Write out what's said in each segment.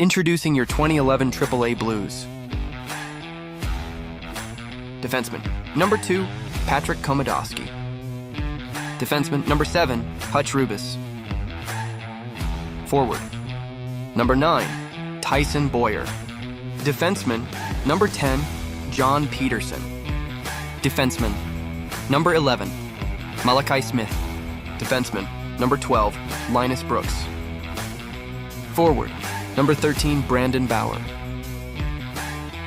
Introducing your 2011 AAA Blues. Defenseman, number 2, Patrick Komodowski. Defenseman, number 7, Hutch Rubis. Forward, number 9, Tyson Boyer. Defenseman, number 10, John Peterson. Defenseman, number 11, Malachi Smith. Defenseman, number 12, Linus Brooks. Forward, number 13, Brandon Bauer.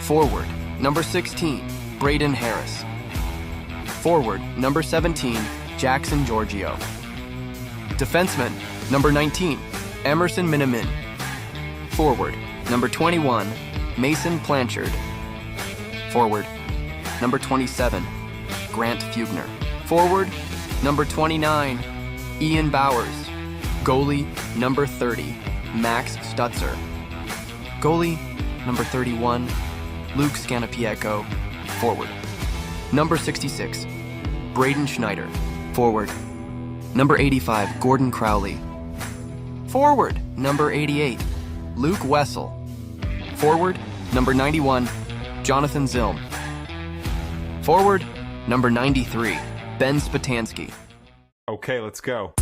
Forward, number 16, Braden Harris. Forward, number 17, Jackson Giorgio. Defenseman, number 19, Emerson Minimin. Forward, number 21, Mason Blanchard. Forward, number 27, Grant Fugner. Forward, number 29, Ian Bowers. Goalie, number 30, Max Stutzer. Goalie, number 31, Luke Scannapieco. Forward, number 66, Braden Schneider. Forward, number 85, Gordon Crowley. Forward, number 88, Luke Wessel. Forward, number 91, Jonathan Zilm. Forward, number 93, Ben Spatansky. Okay, let's go.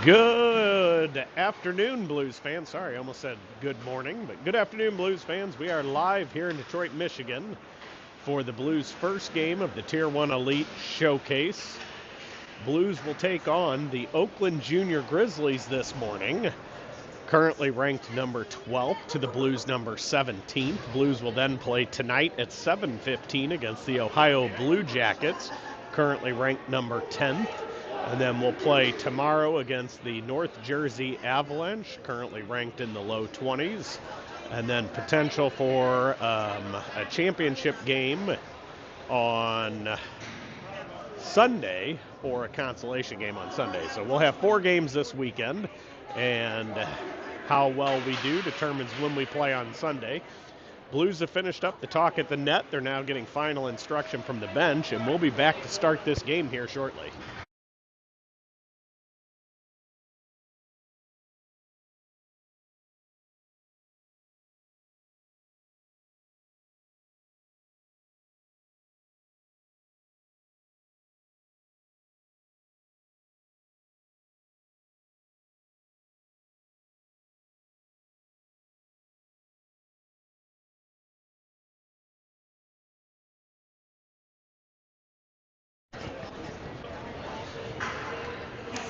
Good afternoon, Blues fans. Sorry, I almost said good morning, but good afternoon, Blues fans. We are live here in Detroit, Michigan for the Blues' first game of the Tier 1 Elite Showcase. Blues will take on the Oakland Junior Grizzlies this morning, currently ranked number 12th to the Blues number 17th. Blues will then play tonight at 7:15 against the Ohio Blue Jackets, currently ranked number 10th. And then we'll play tomorrow against the North Jersey Avalanche, currently ranked in the low 20s. And then potential for a championship game on Sunday or a consolation game on Sunday. So we'll have 4 games this weekend, and how well we do determines when we play on Sunday. Blues have finished up the talk at the net. They're now getting final instruction from the bench, and we'll be back to start this game here shortly.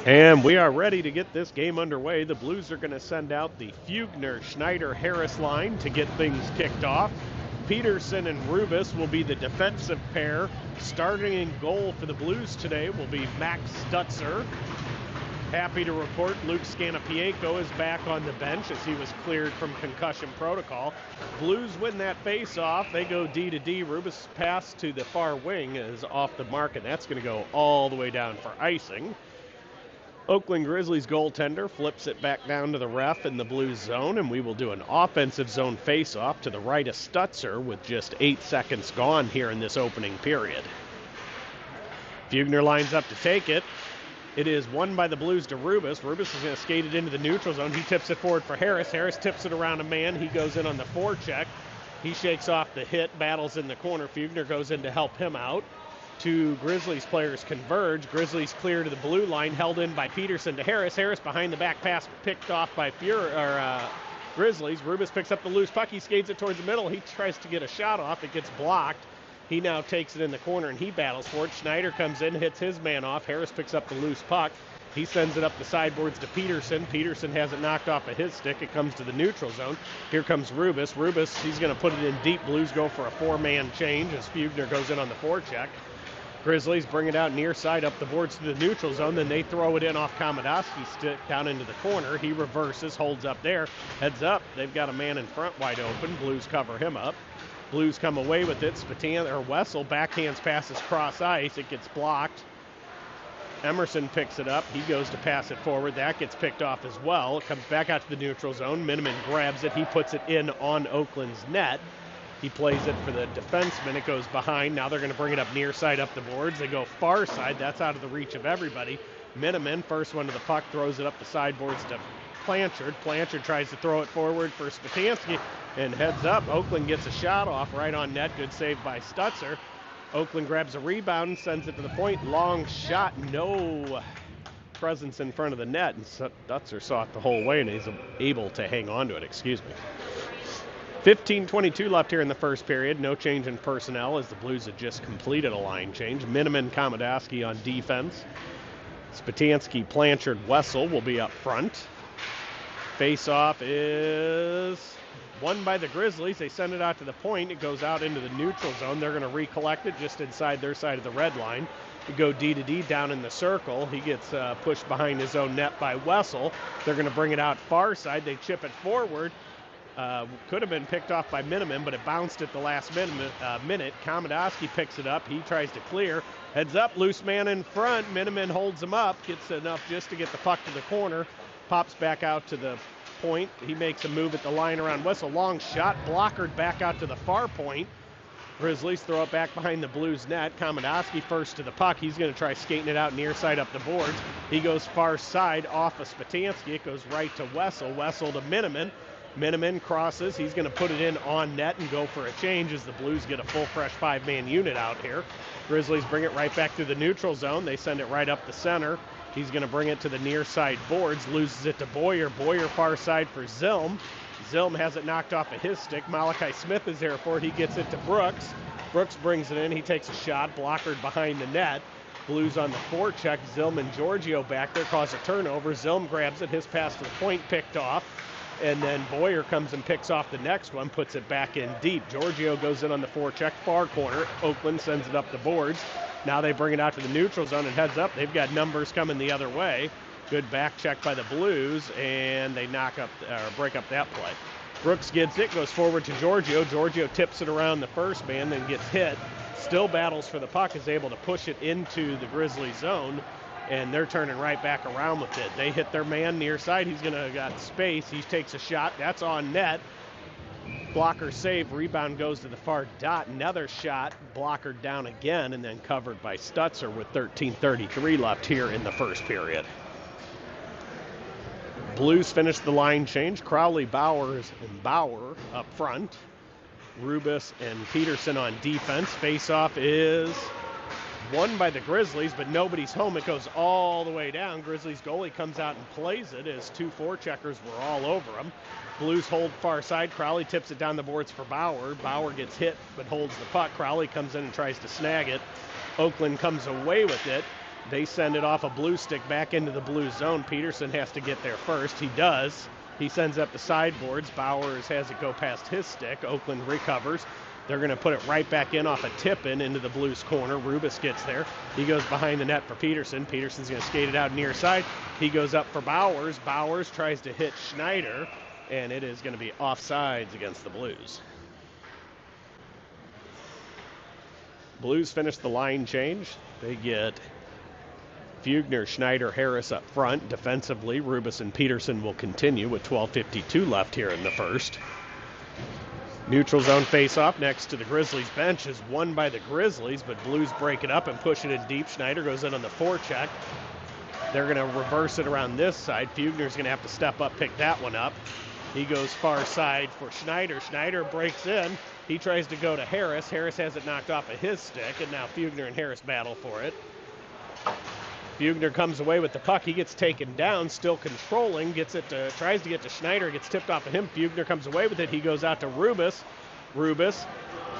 And we are ready to get this game underway. The Blues are going to send out the Fugner-Schneider-Harris line to get things kicked off. Peterson and Rubus will be the defensive pair. Starting in goal for the Blues today will be Max Stutzer. Happy to report Luke Scanapieko is back on the bench as he was cleared from concussion protocol. Blues win that face-off. They go D to D. Rubus' pass to the far wing is off the mark, and that's going to go all the way down for icing. Oakland Grizzlies goaltender flips it back down to the ref in the Blues zone, and we will do an offensive zone face-off to the right of Stutzer with just 8 seconds gone here in this opening period. Fugner lines up to take it. It is won by the Blues to Rubus. Rubus is going to skate it into the neutral zone. He tips it forward for Harris. Harris tips it around a man. He goes in on the forecheck. He shakes off the hit, battles in the corner. Fugner goes in to help him out. Two Grizzlies players converge. Grizzlies clear to the blue line, held in by Peterson to Harris. Harris behind the back pass picked off by Grizzlies. Rubus picks up the loose puck. He skates it towards the middle. He tries to get a shot off. It gets blocked. He now takes it in the corner, and he battles for it. Schneider comes in, hits his man off. Harris picks up the loose puck. He sends it up the sideboards to Peterson. Peterson has it knocked off of his stick. It comes to the neutral zone. Here comes Rubus. Rubus, he's going to put it in deep. Blues go for a four-man change as Fugner goes in on the forecheck. Grizzlies bring it out near side up the boards to the neutral zone. Then they throw it in off Komodowski's stick down into the corner. He reverses, holds up there. Heads up. They've got a man in front wide open. Blues cover him up. Blues come away with it. Wessel backhands passes cross ice. It gets blocked. Emerson picks it up. He goes to pass it forward. That gets picked off as well. It comes back out to the neutral zone. Miniman grabs it. He puts it in on Oakland's net. He plays it for the defenseman. It goes behind. Now they're going to bring it up near side up the boards. They go far side. That's out of the reach of everybody. Miniman, first one to the puck, throws it up the sideboards to Blanchard. Blanchard tries to throw it forward for Spatansky and heads up. Oakland gets a shot off right on net. Good save by Stutzer. Oakland grabs a rebound and sends it to the point. Long shot, no presence in front of the net, and Stutzer saw it the whole way and he's able to hang on to it. 15:22 left here in the first period. No change in personnel as the Blues have just completed a line change. Miniman, Komodowski on defense. Spatansky, Blanchard, Wessel will be up front. Face-off is won by the Grizzlies. They send it out to the point. It goes out into the neutral zone. They're going to recollect it just inside their side of the red line. We go D to D down in the circle. He gets pushed behind his own net by Wessel. They're going to bring it out far side. They chip it forward. Could have been picked off by Miniman, but it bounced at the last minute. Komodowski picks it up. He tries to clear. Heads up, loose man in front. Miniman holds him up. Gets enough just to get the puck to the corner. Pops back out to the point. He makes a move at the line around Wessel. Long shot. Blockered back out to the far point. Grizzlies throw it back behind the Blues net. Komodowski first to the puck. He's going to try skating it out near side up the boards. He goes far side off of Spatansky. It goes right to Wessel. Wessel to Miniman. Miniman crosses. He's going to put it in on net and go for a change as the Blues get a full fresh five-man unit out here. Grizzlies bring it right back through the neutral zone. They send it right up the center. He's going to bring it to the near side boards. Loses it to Boyer. Boyer far side for Zilm. Zilm has it knocked off of his stick. Malachi Smith is there for it. He gets it to Brooks. Brooks brings it in. He takes a shot. Blockered behind the net. Blues on the forecheck. Zilm and Giorgio back there cause a turnover. Zilm grabs it. His pass to the point picked off. And then Boyer comes and picks off the next one, puts it back in deep. Giorgio goes in on the forecheck, far corner. Oakland sends it up the boards. Now they bring it out to the neutral zone and heads up. They've got numbers coming the other way. Good back check by the Blues, and they break up that play. Brooks gets it, goes forward to Giorgio. Giorgio tips it around the first man, then gets hit. Still battles for the puck, is able to push it into the Grizzly zone. And they're turning right back around with it. They hit their man near side. He's going to got space. He takes a shot. That's on net. Blocker save. Rebound goes to the far dot. Another shot. Blocker down again and then covered by Stutzer with 13:33 left here in the first period. Blues finish the line change. Crowley, Bowers, and Bauer up front. Rubus and Peterson on defense. Face-off is won by the Grizzlies, but nobody's home. It goes all the way down. Grizzlies goalie comes out and plays it as two forecheckers were all over him. Blues hold far side. Crowley tips it down the boards for Bauer. Bauer gets hit but holds the puck. Crowley comes in and tries to snag it. Oakland comes away with it. They send it off a Blue stick back into the Blue zone. Peterson has to get there first. He does. He sends up the sideboards. Bowers has it go past his stick. Oakland recovers. They're going to put it right back in off a tip-in into the Blues corner. Rubis gets there. He goes behind the net for Peterson. Peterson's going to skate it out near side. He goes up for Bowers. Bowers tries to hit Schneider, and it is going to be offsides against the Blues. Blues finish the line change. They get Fugner, Schneider, Harris up front. Defensively, Rubis and Peterson will continue with 12:52 left here in the first. Neutral zone faceoff next to the Grizzlies bench is won by the Grizzlies, but Blues break it up and push it in deep. Schneider goes in on the forecheck. They're going to reverse it around this side. Fugner's going to have to step up, pick that one up. He goes far side for Schneider. Schneider breaks in. He tries to go to Harris. Harris has it knocked off of his stick, and now Fugner and Harris battle for it. Fugner comes away with the puck. He gets taken down, still controlling, tries to get to Schneider, gets tipped off of him. Fugner comes away with it. He goes out to Rubis. Rubis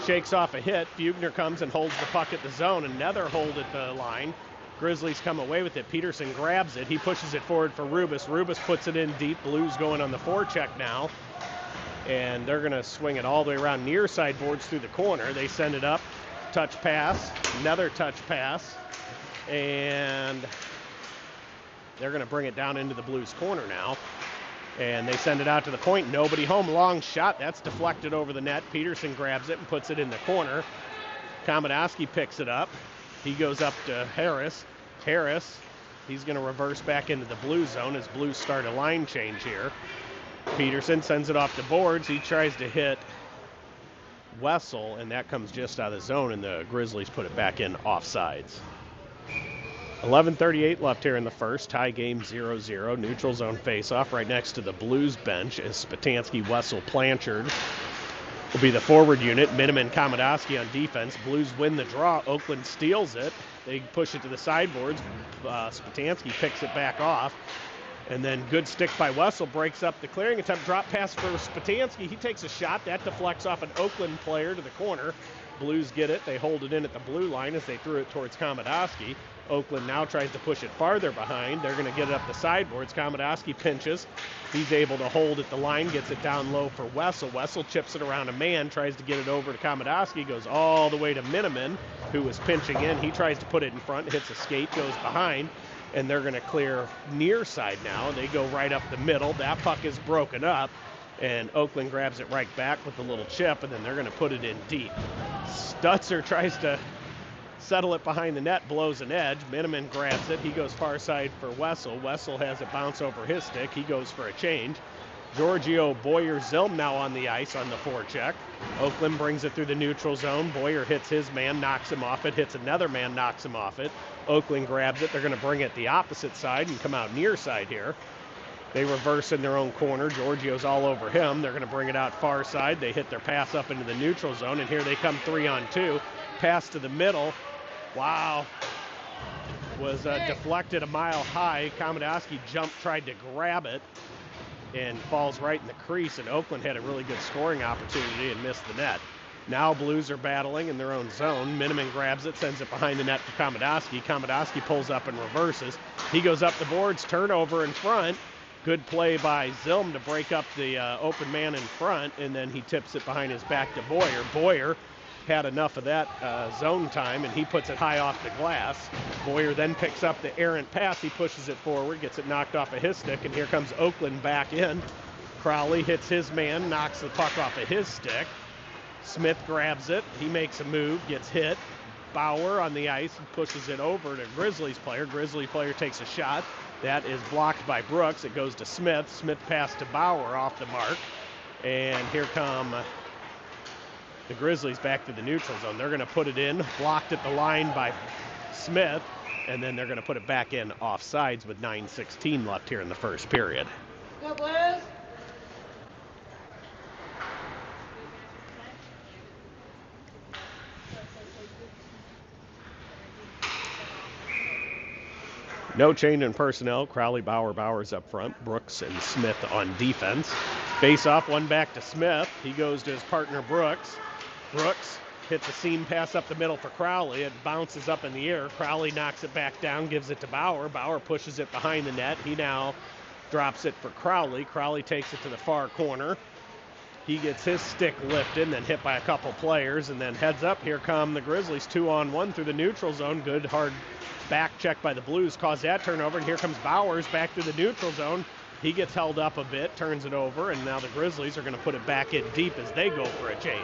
shakes off a hit. Fugner comes and holds the puck at the zone. Another hold at the line. Grizzlies come away with it. Peterson grabs it. He pushes it forward for Rubis. Rubis puts it in deep. Blues going on the forecheck now. And they're going to swing it all the way around near side boards through the corner. They send it up. Touch pass. Another touch pass. And they're going to bring it down into the Blues corner now. And they send it out to the point. Nobody home. Long shot. That's deflected over the net. Peterson grabs it and puts it in the corner. Komodowski picks it up. He goes up to Harris. Harris, he's going to reverse back into the Blue zone as Blues start a line change here. Peterson sends it off the boards. He tries to hit Wessel, and that comes just out of the zone, and the Grizzlies put it back in offsides. 11:38 left here in the first. Tie game 0-0. Neutral zone faceoff right next to the Blues bench is Spatansky, Wessel, Blanchard will be the forward unit. Miniman, Komodowski on defense. Blues win the draw. Oakland steals it. They push it to the sideboards. Spatansky picks it back off. And then good stick by Wessel breaks up the clearing attempt. Drop pass for Spatansky. He takes a shot. That deflects off an Oakland player to the corner. Blues get it. They hold it in at the blue line as they threw it towards Komodowski. Oakland now tries to push it farther behind. They're going to get it up the sideboards. Komodowski pinches. He's able to hold at the line, gets it down low for Wessel. Wessel chips it around a man, tries to get it over to Komodowski, goes all the way to Miniman, who was pinching in. He tries to put it in front, hits a skate, goes behind, and they're going to clear near side now. They go right up the middle. That puck is broken up, and Oakland grabs it right back with a little chip, and then they're going to put it in deep. Stutzer tries to settle it behind the net, blows an edge. Miniman grabs it. He goes far side for Wessel. Wessel has it bounce over his stick. He goes for a change. Giorgio, Boyer, Zilm now on the ice on the forecheck. Oakland brings it through the neutral zone. Boyer hits his man, knocks him off it. Hits another man, knocks him off it. Oakland grabs it. They're going to bring it the opposite side and come out near side here. They reverse in their own corner. Giorgio's all over him. They're going to bring it out far side. They hit their pass up into the neutral zone, and here they come 3-on-2. Pass to the middle. Wow. Was deflected a mile high. Komodowski tried to grab it, and falls right in the crease, and Oakland had a really good scoring opportunity and missed the net. Now Blues are battling in their own zone. Miniman grabs it, sends it behind the net for Komodowski. Komodowski pulls up and reverses. He goes up the boards, turnover in front. Good play by Zilm to break up the open man in front, and then he tips it behind his back to Boyer. Boyer had enough of that zone time, and he puts it high off the glass. Boyer then picks up the errant pass. He pushes it forward, gets it knocked off of his stick, and here comes Oakland back in. Crowley hits his man, knocks the puck off of his stick. Smith grabs it. He makes a move, gets hit. Bauer on the ice and pushes it over to Grizzlies player. Grizzly player takes a shot. That is blocked by Brooks. It goes to Smith. Smith pass to Bauer off the mark. And here come the Grizzlies back to the neutral zone. They're going to put it in, blocked at the line by Smith, and then they're going to put it back in offsides with 9:16 left here in the first period. Go Blues! No change in personnel. Crowley, Bauer, Bowers up front. Brooks and Smith on defense. Face off, one back to Smith. He goes to his partner Brooks. Brooks hits a seam pass up the middle for Crowley. It bounces up in the air. Crowley knocks it back down, gives it to Bauer. Bauer pushes it behind the net. He now drops it for Crowley. Crowley takes it to the far corner. He gets his stick lifted and then hit by a couple players, and then heads up. Here come the Grizzlies 2-on-1 through the neutral zone. Good hard back check by the Blues caused that turnover, and here comes Bowers back to the neutral zone. He gets held up a bit, turns it over, and now the Grizzlies are going to put it back in deep as they go for a change.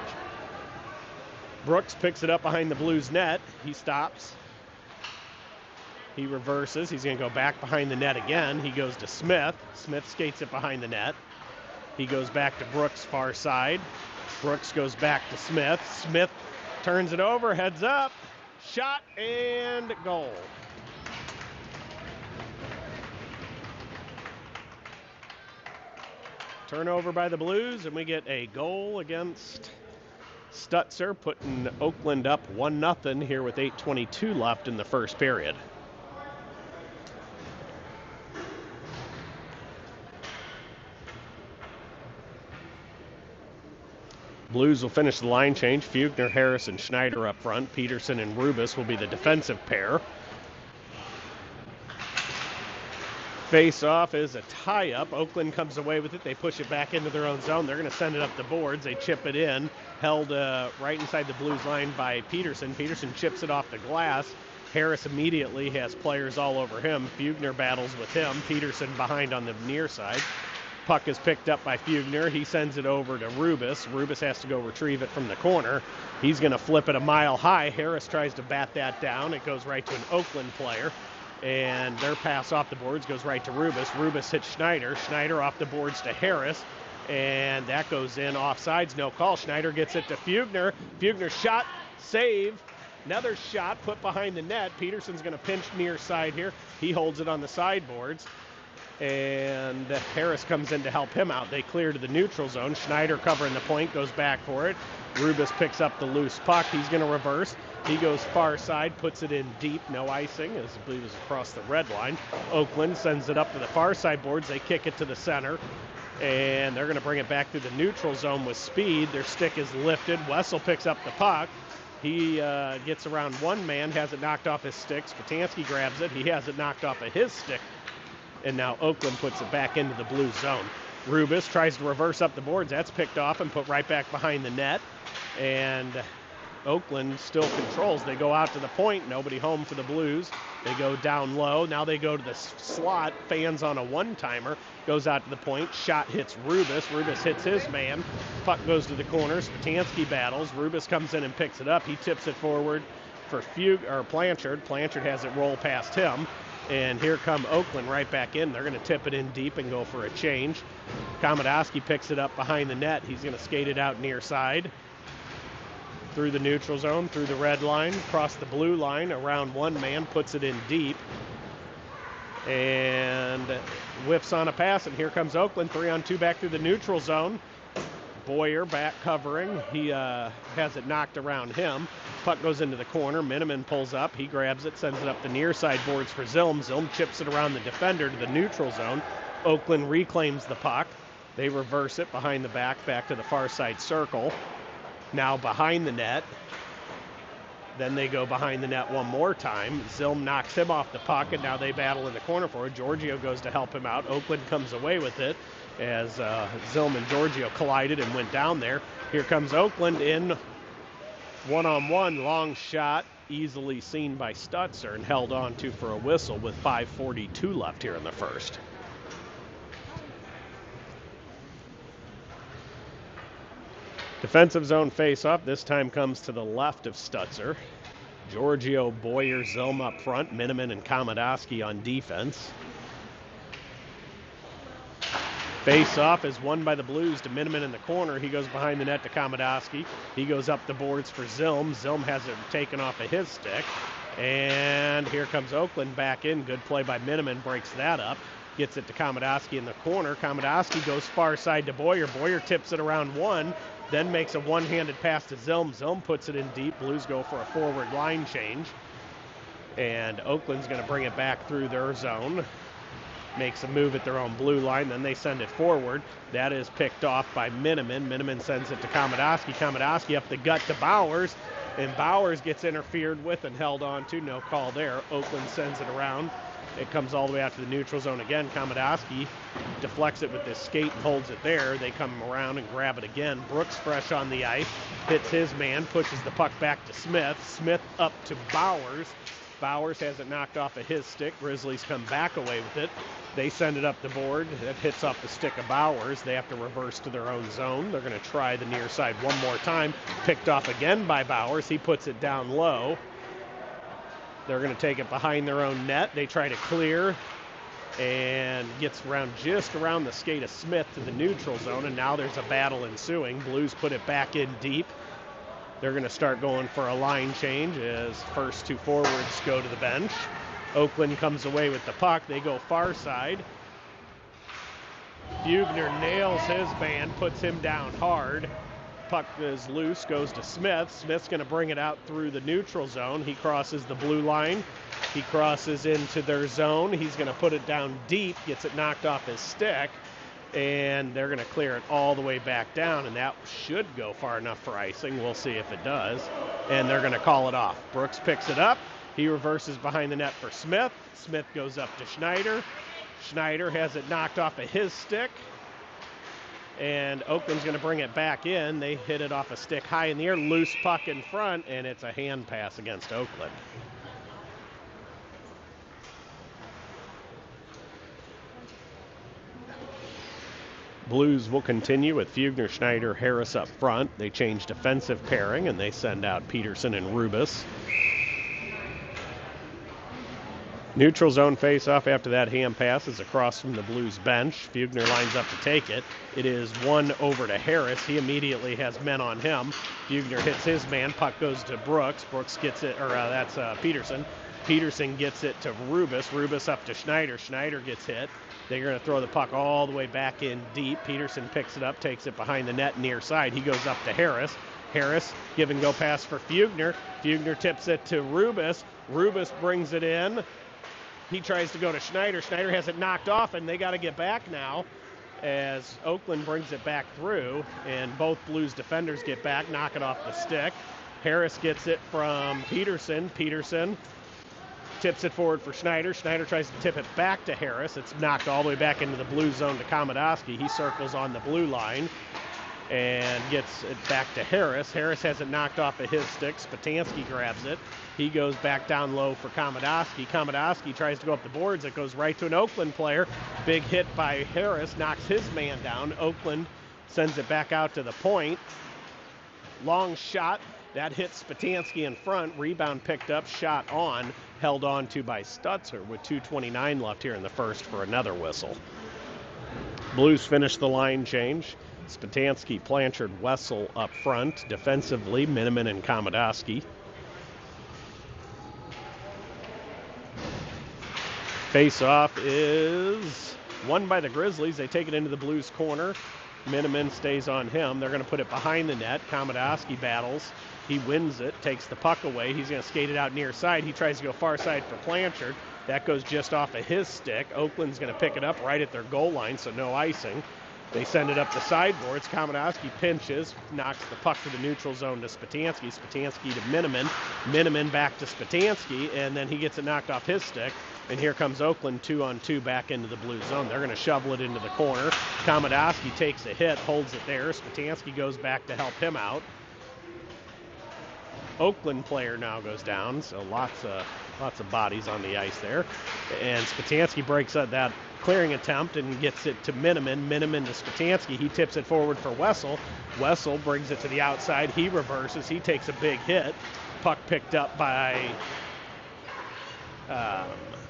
Brooks picks it up behind the Blues net. He stops. He reverses. He's going to go back behind the net again. He goes to Smith. Smith skates it behind the net. He goes back to Brooks' far side. Brooks goes back to Smith. Smith turns it over, heads up, shot, and goal. Turnover by the Blues, and we get a goal against Stutzer, putting Oakland up 1-0 here with 8:22 left in the first period. Blues will finish the line change. Fugner, Harris, and Schneider up front. Peterson and Rubis will be the defensive pair. Face-off is a tie-up. Oakland comes away with it. They push it back into their own zone. They're going to send it up the boards. They chip it in. Held right inside the Blues line by Peterson. Peterson chips it off the glass. Harris immediately has players all over him. Fugner battles with him. Peterson behind on the near side. Puck is picked up by Fugner. He sends it over to Rubis. Rubis has to go retrieve it from the corner. He's going to flip it a mile high. Harris tries to bat that down. It goes right to an Oakland player. And their pass off the boards goes right to Rubis. Rubis hits Schneider. Schneider off the boards to Harris. And that goes in offsides. No call. Schneider gets it to Fugner. Fugner shot, save. Another shot put behind the net. Peterson's going to pinch near side here. He holds it on the sideboards. And Harris comes in to help him out. They clear to the neutral zone. Schneider covering the point, goes back for it. Rubis picks up the loose puck. He's going to reverse. He goes far side, puts it in deep, no icing, as I believe is across the red line. Oakland sends it up to the far side boards. They kick it to the center, and they're going to bring it back through the neutral zone with speed. Their stick is lifted. Wessel picks up the puck. He gets around one man, has it knocked off his stick. Spatansky grabs it. He has it knocked off of his stick. And now Oakland puts it back into the Blues zone. Rubis tries to reverse up the boards. That's picked off and put right back behind the net. And Oakland still controls. They go out to the point. Nobody home for the Blues. They go down low. Now they go to the slot. Fans on a one-timer. Goes out to the point. Shot hits Rubis. Rubis hits his man. Puck goes to the corner. Spatansky battles. Rubis comes in and picks it up. He tips it forward for Blanchard. Blanchard has it roll past him. And here come Oakland right back in. They're going to tip it in deep and go for a change. Komodowski picks it up behind the net. He's going to skate it out near side. Through the neutral zone, through the red line, across the blue line, around one man, puts it in deep. And whiffs on a pass, and here comes Oakland, 3-on-2 back through the neutral zone. Boyer back covering. He has it knocked around him. Puck goes into the corner. Miniman pulls up. He grabs it, sends it up the near side boards for Zilm. Zilm chips it around the defender to the neutral zone. Oakland reclaims the puck. They reverse it behind the back to the far side circle. Now behind the net. Then they go behind the net one more time. Zilm knocks him off the puck, and now they battle in the corner for it. Giorgio goes to help him out. Oakland comes away with it as Zilm and Giorgio collided and went down there. Here comes Oakland in one-on-one. Long shot, easily seen by Stutzer and held on to for a whistle with 5:42 left here in the first. Defensive zone face-off. This time comes to the left of Stutzer. Giorgio, Boyer, Zilm up front. Miniman and Komodowski on defense. Face-off is won by the Blues to Miniman in the corner. He goes behind the net to Komodowski. He goes up the boards for Zilm. Zilm has it taken off of his stick. And here comes Oakland back in. Good play by Miniman. Breaks that up. Gets it to Komodowski in the corner. Komodowski goes far side to Boyer. Boyer tips it around one. Then makes a one-handed pass to Zilm. Zilm puts it in deep. Blues go for a forward line change. And Oakland's going to bring it back through their zone. Makes a move at their own blue line. Then they send it forward. That is picked off by Miniman. Miniman sends it to Komodowski. Komodowski up the gut to Bowers. And Bowers gets interfered with and held on to. No call there. Oakland sends it around It comes all the way out to the neutral zone again. Kamodowski deflects it with his skate and holds it there. They come around and grab it again. Brooks fresh on the ice, hits his man, pushes the puck back to Smith. Smith up to Bowers. Bowers has it knocked off of his stick. Grizzlies come back away with it. They send it up the board. It hits off the stick of Bowers. They have to reverse to their own zone. They're going to try the near side one more time. Picked off again by Bowers. He puts it down low. They're going to take it behind their own net. They try to clear and gets around just around the skate of Smith to the neutral zone, and now there's a battle ensuing. Blues put it back in deep. They're going to start going for a line change as first two forwards go to the bench. Oakland comes away with the puck. They go far side. Bugner nails his man, puts him down hard. Puck is loose, goes to Smith. Smith's going to bring it out through the neutral zone. He crosses the blue line. He crosses into their zone. He's going to put it down deep, gets it knocked off his stick, and they're going to clear it all the way back down, and that should go far enough for icing. We'll see if it does, and they're going to call it off. Brooks picks it up. He reverses behind the net for Smith. Smith goes up to Schneider. Schneider has it knocked off of his stick. And Oakland's going to bring it back in. They hit it off a stick high in the air, loose puck in front, and it's a hand pass against Oakland. Blues will continue with Fugner, Schneider, Harris up front. They change defensive pairing, and they send out Peterson and Rubis. Neutral zone face-off after that hand pass is across from the Blues bench. Fugner lines up to take it. It is one over to Harris. He immediately has men on him. Fugner hits his man. Puck goes to Brooks. Brooks gets it, that's Peterson. Peterson gets it to Rubis. Rubis up to Schneider. Schneider gets hit. They're going to throw the puck all the way back in deep. Peterson picks it up, takes it behind the net near side. He goes up to Harris. Harris, give and go pass for Fugner. Fugner tips it to Rubis. Rubis brings it in. He tries to go to Schneider. Schneider has it knocked off, and they got to get back now as Oakland brings it back through, and both Blues defenders get back, knock it off the stick. Harris gets it from Peterson. Peterson tips it forward for Schneider. Schneider tries to tip it back to Harris. It's knocked all the way back into the blue zone to Kamodowski. He circles on the blue line and gets it back to Harris. Harris has it knocked off of his stick. Spatansky grabs it. He goes back down low for Kamodowski. Kamodowski tries to go up the boards. It goes right to an Oakland player. Big hit by Harris, knocks his man down. Oakland sends it back out to the point. Long shot. That hits Spatansky in front. Rebound picked up, shot on, held on to by Stutzer with 2:29 left here in the first for another whistle. Blues finish the line change. Spatansky, Blanchard, Wessel up front. Defensively, Miniman and Kamodowski. Face-off is won by the Grizzlies. They take it into the Blues corner. Miniman stays on him. They're going to put it behind the net. Kamodowski battles. He wins it, takes the puck away. He's going to skate it out near side. He tries to go far side for Blanchard. That goes just off of his stick. Oakland's going to pick it up right at their goal line, so no icing. They send it up the sideboards. Kamodowski pinches, knocks the puck to the neutral zone to Spatansky. Spatansky to Miniman. Miniman back to Spatansky, and then he gets it knocked off his stick. And here comes Oakland 2-on-2 back into the blue zone. They're going to shovel it into the corner. Kamodowski takes a hit, holds it there. Spatansky goes back to help him out. Oakland player now goes down, so lots of bodies on the ice there. And Spatansky breaks up that clearing attempt and gets it to Miniman. Miniman to Spatansky. He tips it forward for Wessel. Wessel brings it to the outside. He reverses. He takes a big hit. Puck picked up by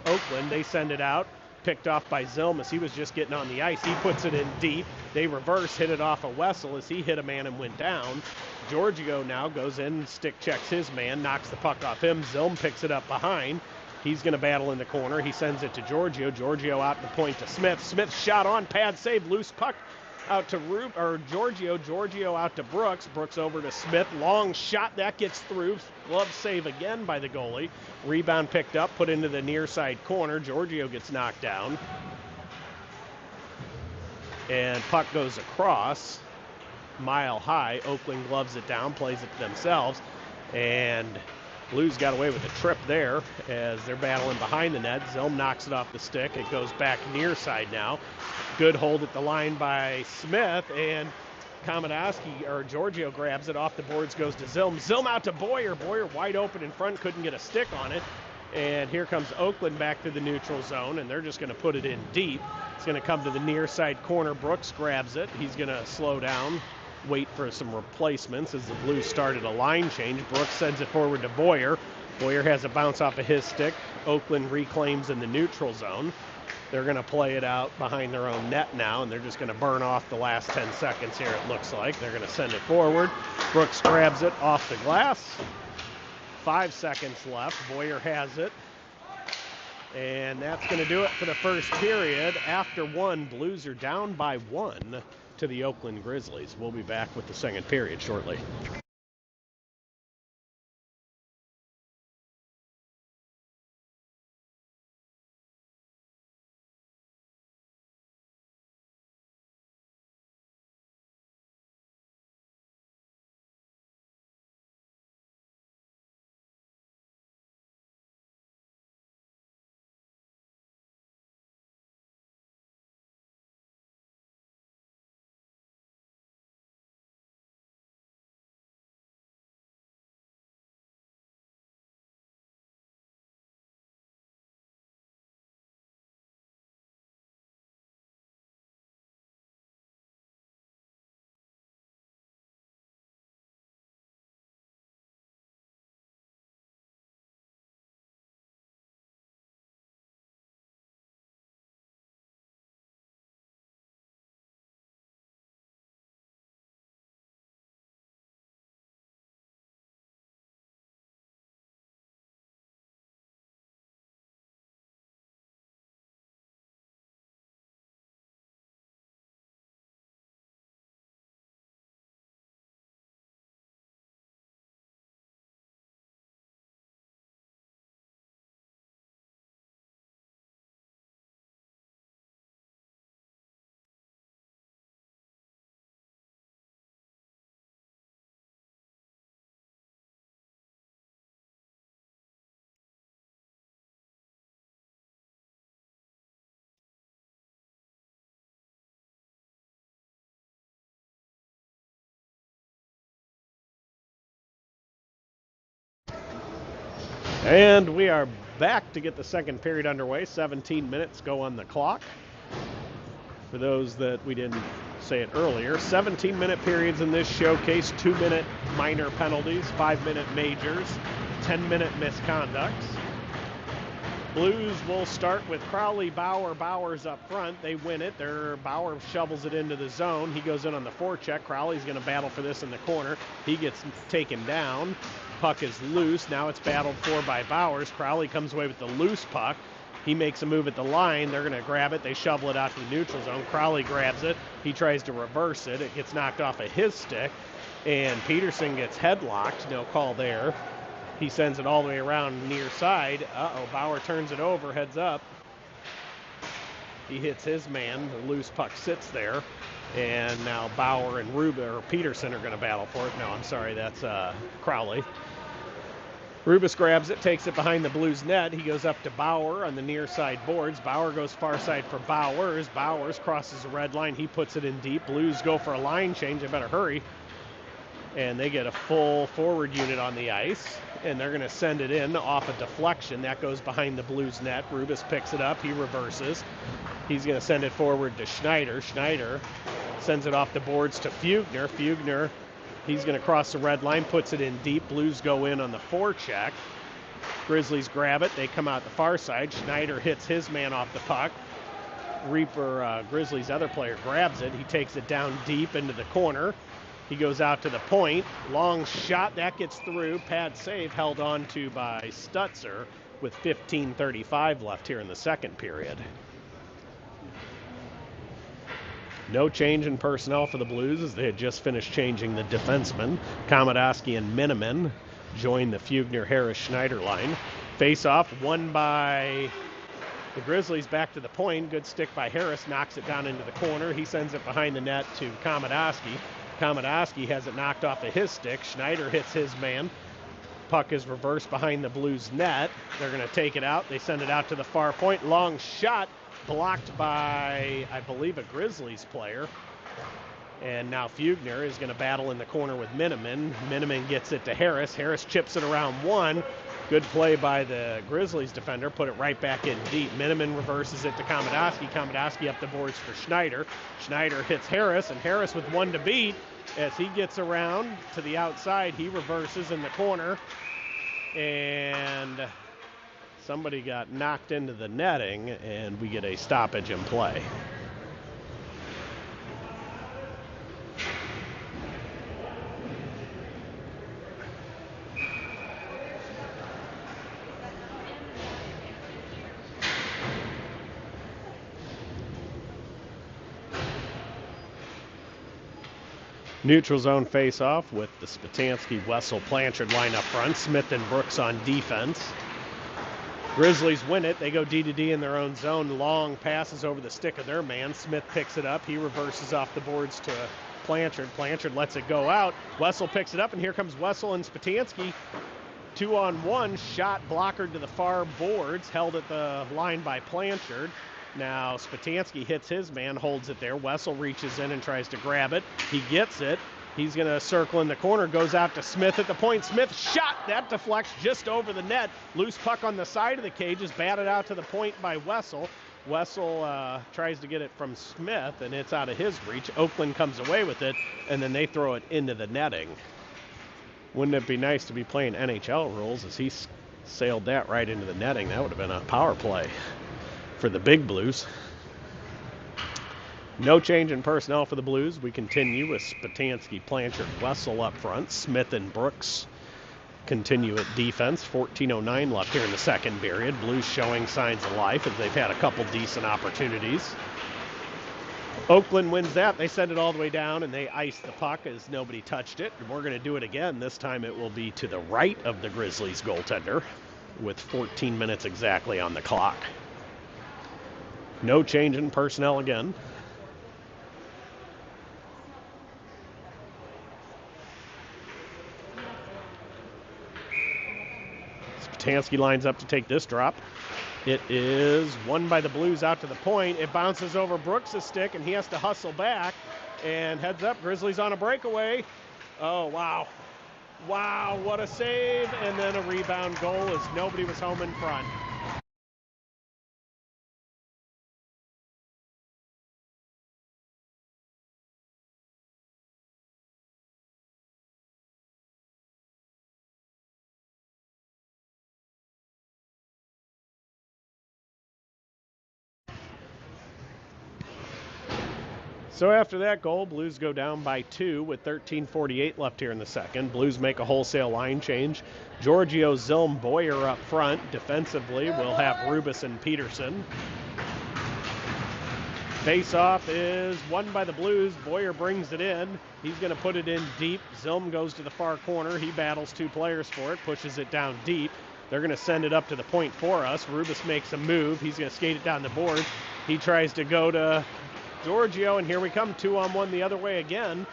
Oakland. They send it out. Picked off by Zilmas. He was just getting on the ice. He puts it in deep. They reverse, hit it off of Wessel as he hit a man and went down. Giorgio now goes in, stick checks his man, knocks the puck off him. Zilm picks it up behind. He's going to battle in the corner. He sends it to Giorgio. Giorgio out to point to Smith. Smith shot on, pad save, loose puck out to Giorgio. Giorgio out to Brooks. Brooks over to Smith. Long shot, that gets through. Glove save again by the goalie. Rebound picked up, put into the near side corner. Giorgio gets knocked down. And puck goes across. Mile high. Oakland gloves it down, plays it themselves. And Blues got away with a trip there as they're battling behind the net. Zilm knocks it off the stick. It goes back near side now. Good hold at the line by Smith, and Giorgio grabs it off the boards, goes to Zilm. Zilm out to Boyer. Boyer wide open in front, couldn't get a stick on it. And here comes Oakland back to the neutral zone, and they're just going to put it in deep. It's going to come to the near side corner. Brooks grabs it. He's going to slow down, wait for some replacements as the Blues started a line change. Brooks sends it forward to Boyer. Boyer has a bounce off of his stick. Oakland reclaims in the neutral zone. They're going to play it out behind their own net now, and they're just going to burn off the last 10 seconds here, it looks like. They're going to send it forward. Brooks grabs it off the glass. 5 seconds left. Boyer has it. And that's going to do it for the first period. After one, Blues are down by 1 to the Oakland Grizzlies. We'll be back with the second period shortly. And we are back to get the second period underway. 17 minutes go on the clock. For those that we didn't say it earlier, 17-minute periods in this showcase, 2-minute minor penalties, 5-minute majors, 10-minute misconducts. Blues will start with Crowley, Bauer. Bauer's up front. They win it. Bauer shovels it into the zone. He goes in on the forecheck. Crowley's going to battle for this in the corner. He gets taken down. Puck is loose. Now it's battled for by Bowers. Crowley comes away with the loose puck. He makes a move at the line. They're going to grab it. They shovel it out to the neutral zone. Crowley grabs it. He tries to reverse it. It gets knocked off of his stick. And Peterson gets headlocked. No call there. He sends it all the way around near side. Bauer turns it over, heads up. He hits his man. The loose puck sits there. And now Bauer and Peterson are going to battle for it. No, I'm sorry, that's Crowley. Rubis grabs it, takes it behind the Blues net. He goes up to Bauer on the near side boards. Bauer goes far side for Bowers. Bowers crosses the red line. He puts it in deep. Blues go for a line change. They better hurry. And they get a full forward unit on the ice. And they're going to send it in off a deflection. That goes behind the Blues net. Rubis picks it up. He reverses. He's going to send it forward to Schneider. Schneider sends it off the boards to Fugner. Fugner, he's going to cross the red line, puts it in deep. Blues go in on the forecheck. Grizzlies grab it. They come out the far side. Schneider hits his man off the puck. Grizzlies' other player, grabs it. He takes it down deep into the corner. He goes out to the point. Long shot. That gets through. Pad save held on to by Stutzer with 15:35 left here in the second period. No change in personnel for the Blues as they had just finished changing the defensemen. Komodowski and Miniman join the Fugner-Harris-Schneider line. Face-off won by the Grizzlies back to the point. Good stick by Harris. Knocks it down into the corner. He sends it behind the net to Komodowski. Komodowski has it knocked off of his stick. Schneider hits his man. puck is reversed behind the Blues net. They're going to take it out. They send it out to the far point. Long shot blocked by, I believe, a Grizzlies player. And now Fugner is going to battle in the corner with Miniman. Miniman gets it to Harris. Harris chips it around one. Good play by the Grizzlies defender. Put it right back in deep. Miniman reverses it to Komodowski. Komodowski up the boards for Schneider. Schneider hits Harris, and Harris with one to beat. As he gets around to the outside, he reverses in the corner. And somebody got knocked into the netting, and we get a stoppage in play. Neutral zone face-off with the Spatansky, Wessel, Blanchard line up front. Smith and Brooks on defense. Grizzlies win it. They go D-to-D in their own zone. Long passes over the stick of their man. Smith picks it up. He reverses off the boards to Blanchard. Blanchard lets it go out. Wessel picks it up, and here comes Wessel and Spatansky. 2-on-1, shot blocker to the far boards, held at the line by Blanchard. Now Spatansky hits his man, holds it there. Wessel reaches in and tries to grab it. He gets it. He's going to circle in the corner, goes out to Smith at the point. Smith shot, that deflects just over the net. Loose puck on the side of the cage is batted out to the point by Wessel. Wessel tries to get it from Smith, and it's out of his reach. Oakland comes away with it, and then they throw it into the netting. Wouldn't it be nice to be playing NHL rules as he sailed that right into the netting? That would have been a power play for the Big Blues. No change in personnel for the Blues. We continue with Spatansky, Blanchard, Wessel up front. Smith and Brooks continue at defense. 14:09 left here in the second period. Blues showing signs of life as they've had a couple decent opportunities. Oakland wins that. They send it all the way down, and they ice the puck as nobody touched it. And we're going to do it again. This time it will be to the right of the Grizzlies goaltender with 14 minutes exactly on the clock. No change in personnel again. Spatansky lines up to take this drop. It is won by the Blues out to the point. It bounces over Brooks' stick, and he has to hustle back. And heads up, Grizzlies on a breakaway. Oh, wow. Wow, what a save. And then a rebound goal as nobody was home in front. So after that goal, Blues go down by 2 with 13:48 left here in the second. Blues make a wholesale line change. Giorgio, Zilm, Boyer up front. Defensively, we'll have Rubis and Peterson. Face-off is won by the Blues. Boyer brings it in. He's going to put it in deep. Zilm goes to the far corner. He battles two players for it, pushes it down deep. They're going to send it up to the point for us. Rubis makes a move. He's going to skate it down the board. He tries to go to Giorgio, and here we come, 2-on-1 the other way again.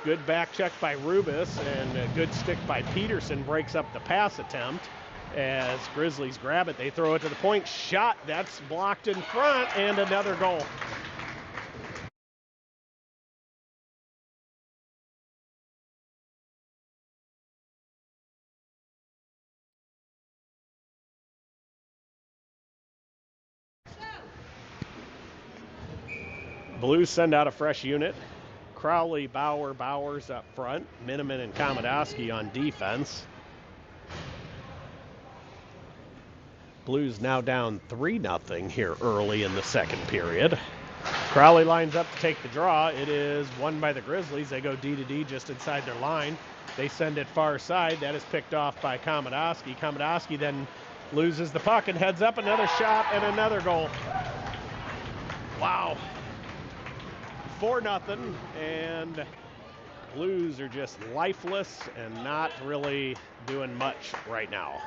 Good back check by Rubis, and a good stick by Peterson breaks up the pass attempt. As Grizzlies grab it, they throw it to the point. Shot, that's blocked in front, and another goal. Blues send out a fresh unit. Crowley, Bauer, Bowers up front. Miniman and Komodowski on defense. Blues now down 3-0 here early in the second period. Crowley lines up to take the draw. It is won by the Grizzlies. They go D-to-D just inside their line. They send it far side. That is picked off by Komodowski. Komodowski then loses the puck and heads up. Another shot and another goal. Wow. 4-0, and Blues are just lifeless and not really doing much right now.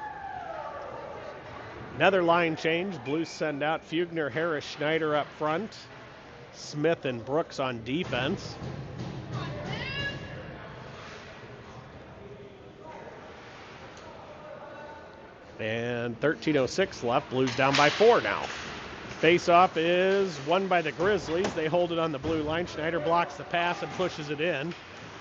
Another line change. Blues send out Fugner, Harris, Schneider up front. Smith and Brooks on defense. And 13:06 left. Blues down by 4 now. Face-off is won by the Grizzlies. They hold it on the blue line. Schneider blocks the pass and pushes it in.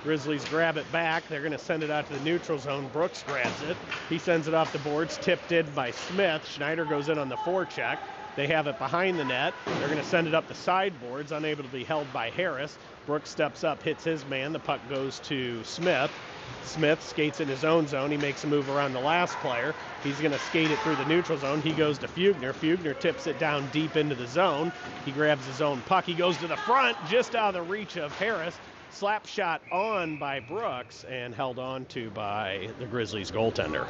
Grizzlies grab it back. They're going to send it out to the neutral zone. Brooks grabs it. He sends it off the boards, tipped in by Smith. Schneider goes in on the forecheck. They have it behind the net. They're going to send it up the sideboards, unable to be held by Harris. Brooks steps up, hits his man. The puck goes to Smith. Smith skates in his own zone. He makes a move around the last player. He's going to skate it through the neutral zone. He goes to Fugner. Fugner tips it down deep into the zone. He grabs his own puck. He goes to the front, just out of the reach of Harris. Slap shot on by Brooks and held on to by the Grizzlies goaltender.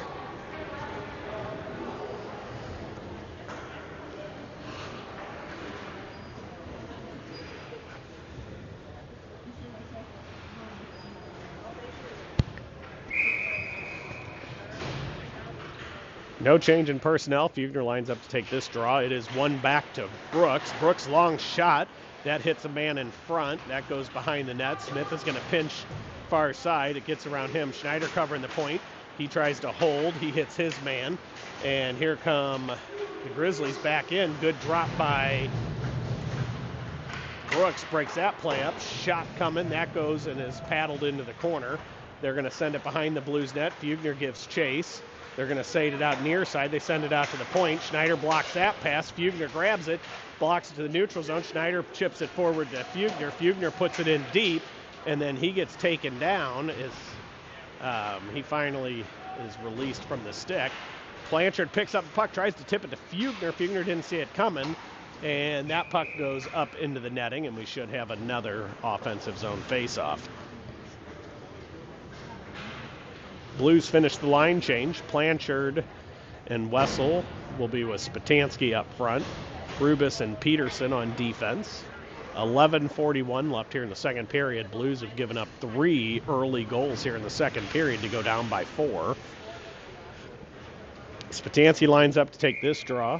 No change in personnel. Fugner lines up to take this draw. It is one back to Brooks. Brooks' long shot. That hits a man in front. That goes behind the net. Smith is going to pinch far side. It gets around him. Schneider covering the point. He tries to hold. He hits his man. And here come the Grizzlies back in. Good drop by Brooks. Breaks that play up. Shot coming. That goes and is paddled into the corner. They're going to send it behind the Blues net. Fugner gives chase. They're going to save it out near side. They send it out to the point. Schneider blocks that pass. Fugner grabs it, blocks it to the neutral zone. Schneider chips it forward to Fugner. Fugner puts it in deep, and then he gets taken down as he finally is released from the stick. Blanchard picks up the puck, tries to tip it to Fugner. Fugner didn't see it coming, and that puck goes up into the netting, and we should have another offensive zone faceoff. Blues finish the line change. Blanchard and Wessel will be with Spatansky up front. Rubis and Peterson on defense. 11:41 left here in the second period. Blues have given up 3 early goals here in the second period to go down by 4. Spatansky lines up to take this draw.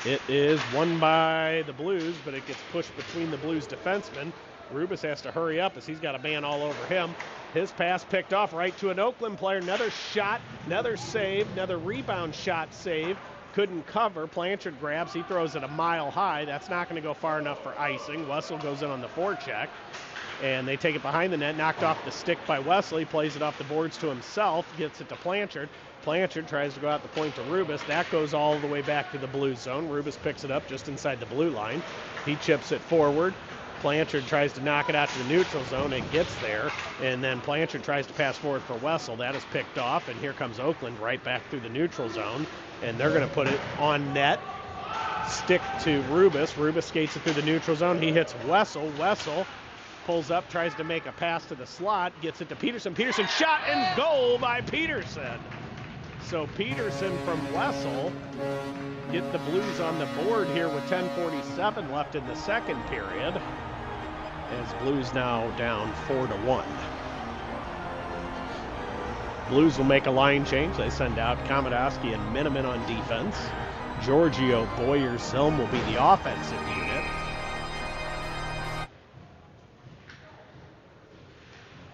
It is won by the Blues, but it gets pushed between the Blues defensemen. Rubis has to hurry up as he's got a man all over him. His pass picked off right to an Oakland player. Another shot, another save, another rebound shot save. Couldn't cover. Blanchard grabs. He throws it a mile high. That's not going to go far enough for icing. Wessel goes in on the forecheck. And they take it behind the net. Knocked off the stick by Wesley. Plays it off the boards to himself. Gets it to Blanchard. Blanchard tries to go out the point to Rubis. That goes all the way back to the Blues zone. Rubis picks it up just inside the blue line. He chips it forward. Blanchard tries to knock it out to the neutral zone and gets there. And then Blanchard tries to pass forward for Wessel. That is picked off, and here comes Oakland right back through the neutral zone. And they're going to put it on net. Stick to Rubis. Rubis skates it through the neutral zone. He hits Wessel. Wessel pulls up, tries to make a pass to the slot, gets it to Peterson. Peterson shot and goal by Peterson. So Peterson from Wessel get the Blues on the board here with 10:47 left in the second period. As Blues now down 4-1. Blues will make a line change. They send out Komodowski and Miniman on defense. Giorgio, Boyer, Zilm will be the offensive unit.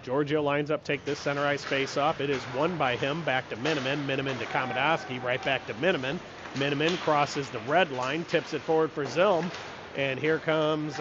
Giorgio lines up, take this center ice face-off. It is won by him, back to Miniman. Miniman to Komodowski, right back to Miniman. Miniman crosses the red line, tips it forward for Zilm. And here comes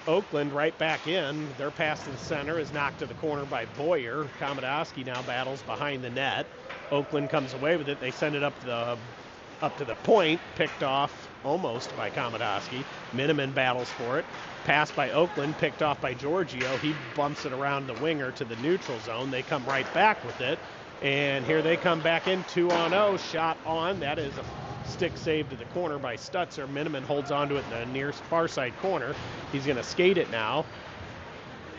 Oakland right back in. Their pass to the center is knocked to the corner by Boyer. Komodowski now battles behind the net. Oakland comes away with it. They send it up to the point, picked off almost by Komodowski. Miniman battles for it. Pass by Oakland, picked off by Giorgio. He bumps it around the winger to the neutral zone. They come right back with it. And here they come back in, 2-0, shot on. That is a stick save to the corner by Stutzer. Miniman holds onto it in the near far side corner. He's going to skate it now.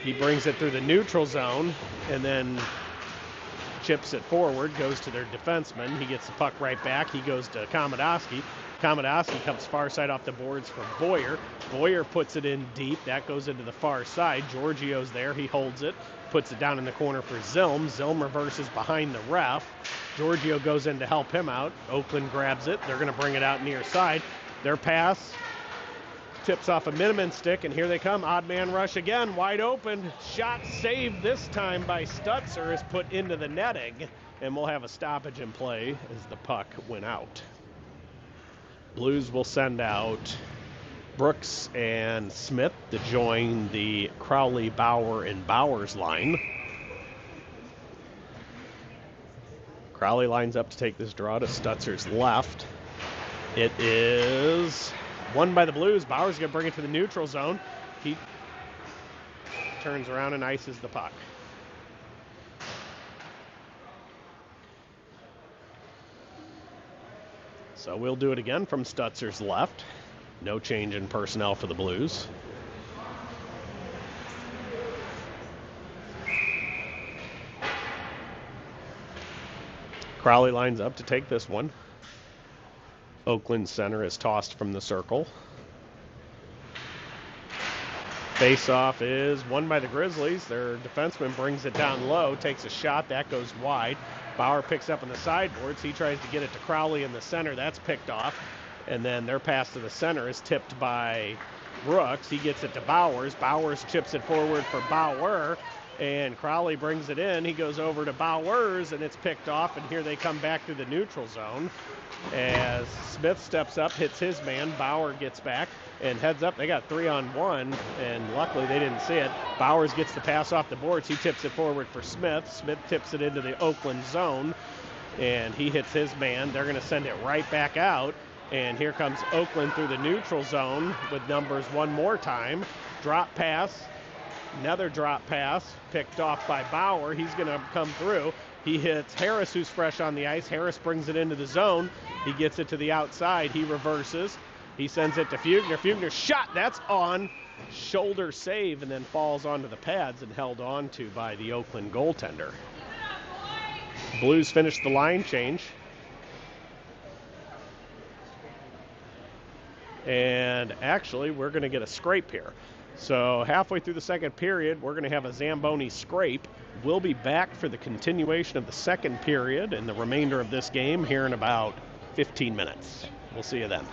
He brings it through the neutral zone and then chips it forward, goes to their defenseman. He gets the puck right back. He goes to Komodowski. Komodowski comes far side off the boards for Boyer. Boyer puts it in deep. That goes into the far side. Giorgio's there. He holds it, puts it down in the corner for Zilm. Zilm reverses behind the ref. Giorgio goes in to help him out. Oakland grabs it. They're going to bring it out near side. Their pass tips off a Miniman stick, and here they come. Odd man rush again, wide open. Shot saved this time by Stutzer is put into the netting, and we'll have a stoppage in play as the puck went out. Blues will send out Brooks and Smith to join the Crowley, Bauer, and Bowers line. Crowley lines up to take this draw to Stutzer's left. It is won by the Blues. Bauer's going to bring it to the neutral zone. He turns around and ices the puck. So we'll do it again from Stutzer's left. No change in personnel for the Blues. Crowley lines up to take this one. Oakland center is tossed from the circle. Face-off is won by the Grizzlies. Their defenseman brings it down low, takes a shot. That goes wide. Bauer picks up on the sideboards. He tries to get it to Crowley in the center. That's picked off. And then their pass to the center is tipped by Brooks. He gets it to Bowers. Bowers chips it forward for Bauer. And Crowley brings it in. He goes over to Bowers, and it's picked off. And here they come back to the neutral zone. As Smith steps up, hits his man. Bauer gets back and heads up. They got 3-on-1, and luckily they didn't see it. Bowers gets the pass off the boards. He tips it forward for Smith. Smith tips it into the Oakland zone, and he hits his man. They're going to send it right back out. And here comes Oakland through the neutral zone with numbers one more time. Drop pass. Another drop pass picked off by Bauer. He's going to come through. He hits Harris, who's fresh on the ice. Harris brings it into the zone. He gets it to the outside. He reverses. He sends it to Fugner. Fugner's shot. That's on. Shoulder save, and then falls onto the pads and held on to by the Oakland goaltender. Blues finish the line change. And actually, we're going to get a scrape here. So halfway through the second period, we're going to have a Zamboni scrape. We'll be back for the continuation of the second period and the remainder of this game here in about 15 minutes. We'll see you then.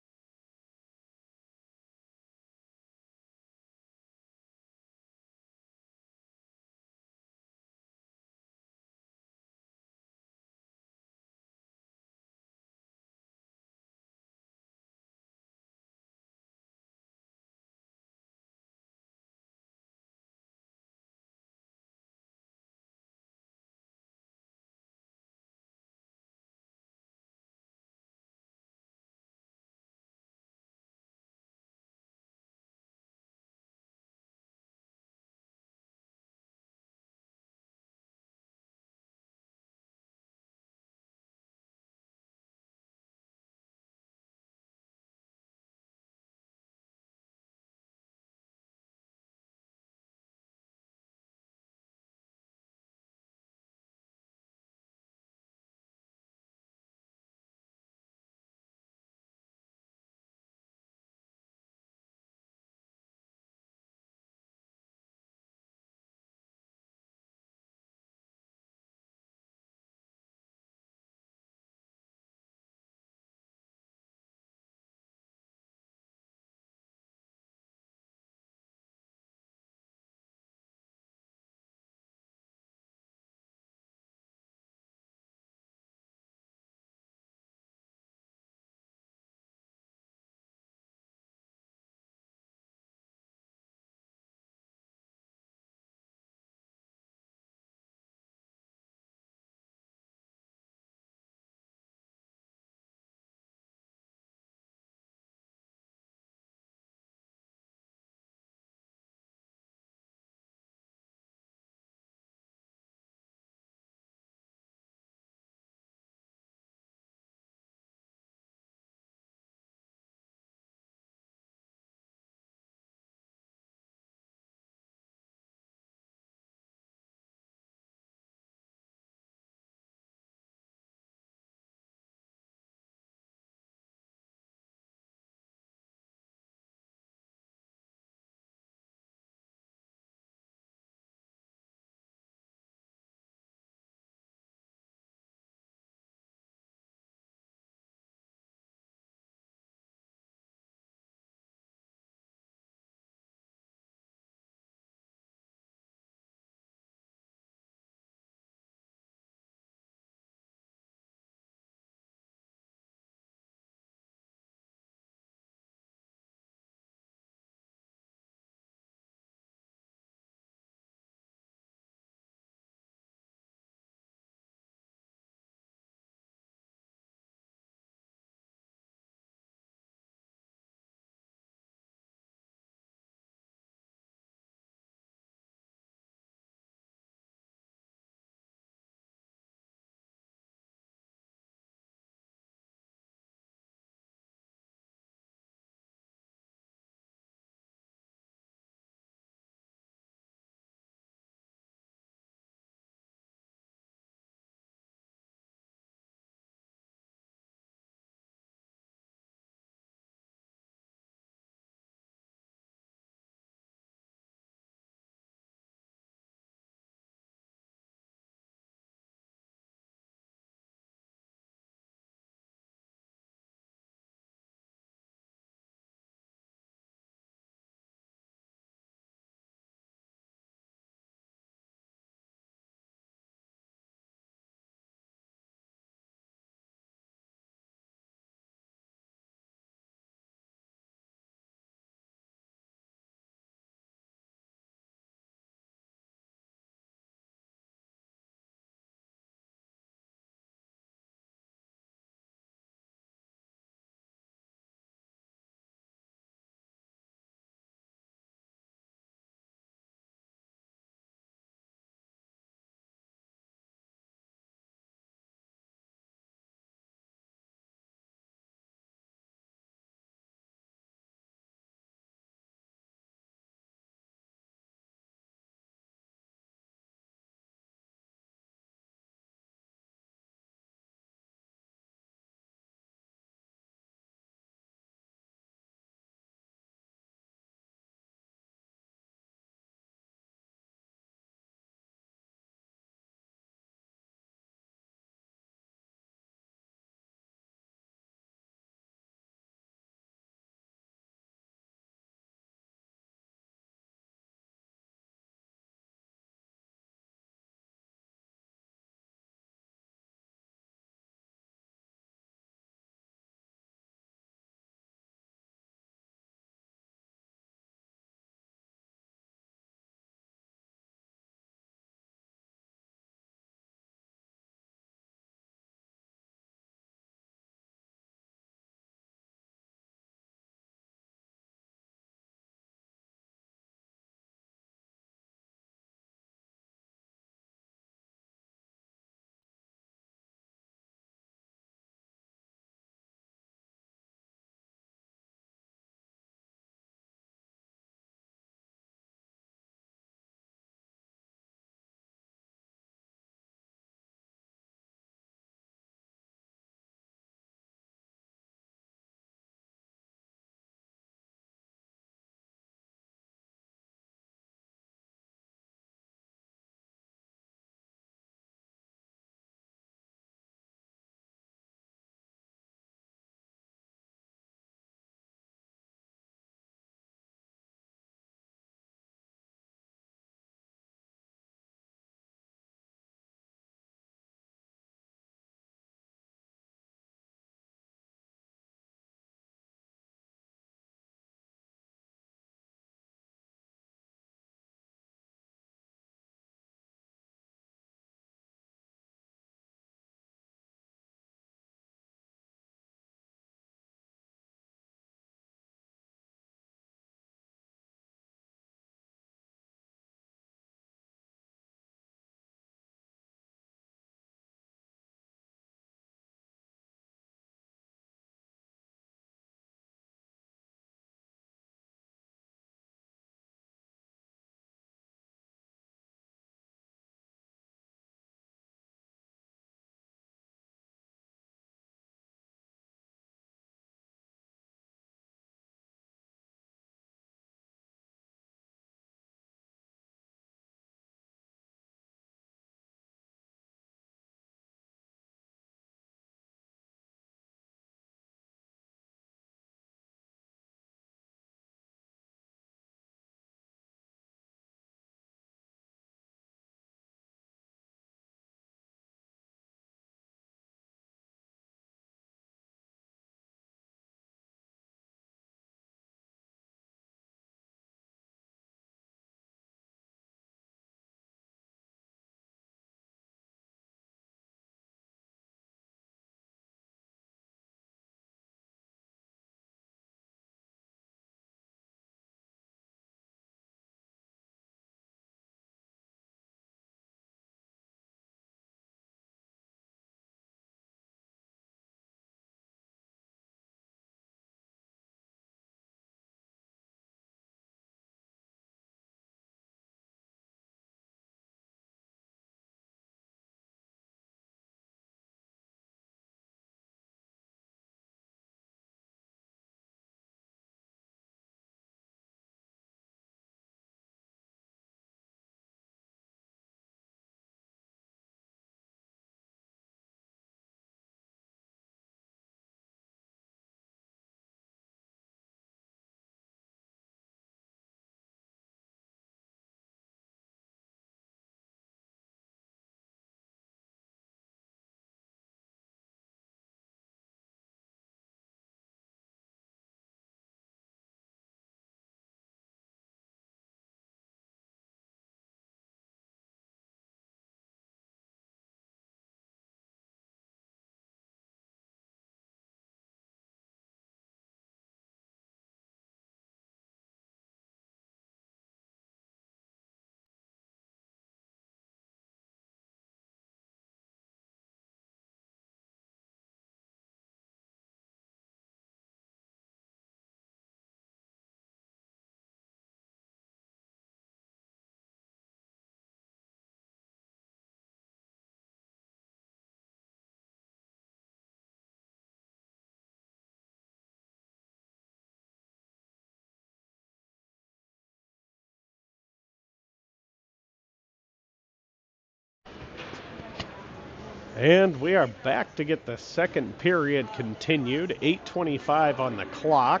And we are back to get the second period continued. 8:25 on the clock.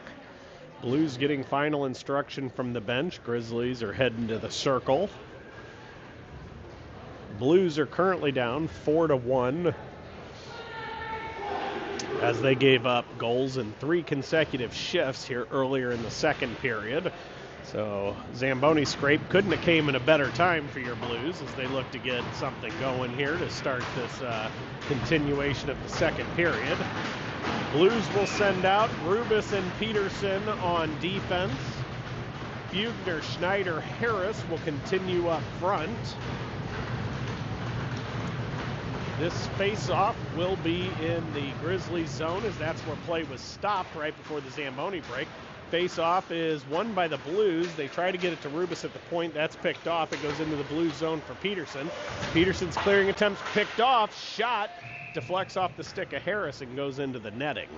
Blues getting final instruction from the bench. Grizzlies are heading to the circle. Blues are currently down 4-1 as they gave up goals in 3 consecutive shifts here earlier in the second period. So Zamboni scrape couldn't have came in a better time for your Blues as they look to get something going here to start this continuation of the second period. Blues will send out Rubis and Peterson on defense. Fugner, Schneider, Harris will continue up front. This face-off will be in the Grizzlies zone as that's where play was stopped right before the Zamboni break. Face-off is won by the Blues. They try to get it to Rubis at the point. That's picked off. It goes into the Blues zone for Peterson. Peterson's clearing attempts picked off. Shot deflects off the stick of Harris and goes into the netting.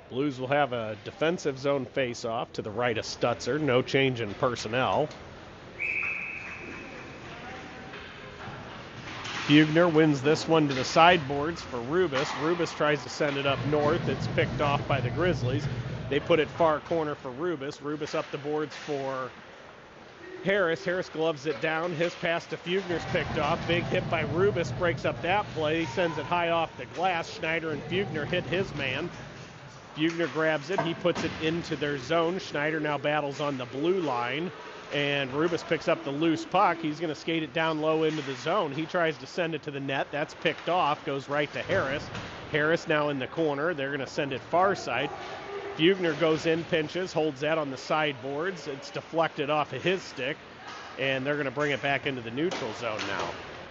Blues will have a defensive zone face-off to the right of Stutzer. No change in personnel. Fugner wins this one to the sideboards for Rubis. Rubis tries to send it up north. It's picked off by the Grizzlies. They put it far corner for Rubis. Rubis up the boards for Harris. Harris gloves it down. His pass to Fugner's picked off. Big hit by Rubis breaks up that play. He sends it high off the glass. Schneider and Fugner hit his man. Fugner grabs it. He puts it into their zone. Schneider now battles on the blue line. And Rubis picks up the loose puck. He's going to skate it down low into the zone. He tries to send it to the net. That's picked off. Goes right to Harris. Harris now in the corner. They're going to send it far side. Fugner goes in, pinches, holds that on the sideboards. It's deflected off of his stick. And they're going to bring it back into the neutral zone now.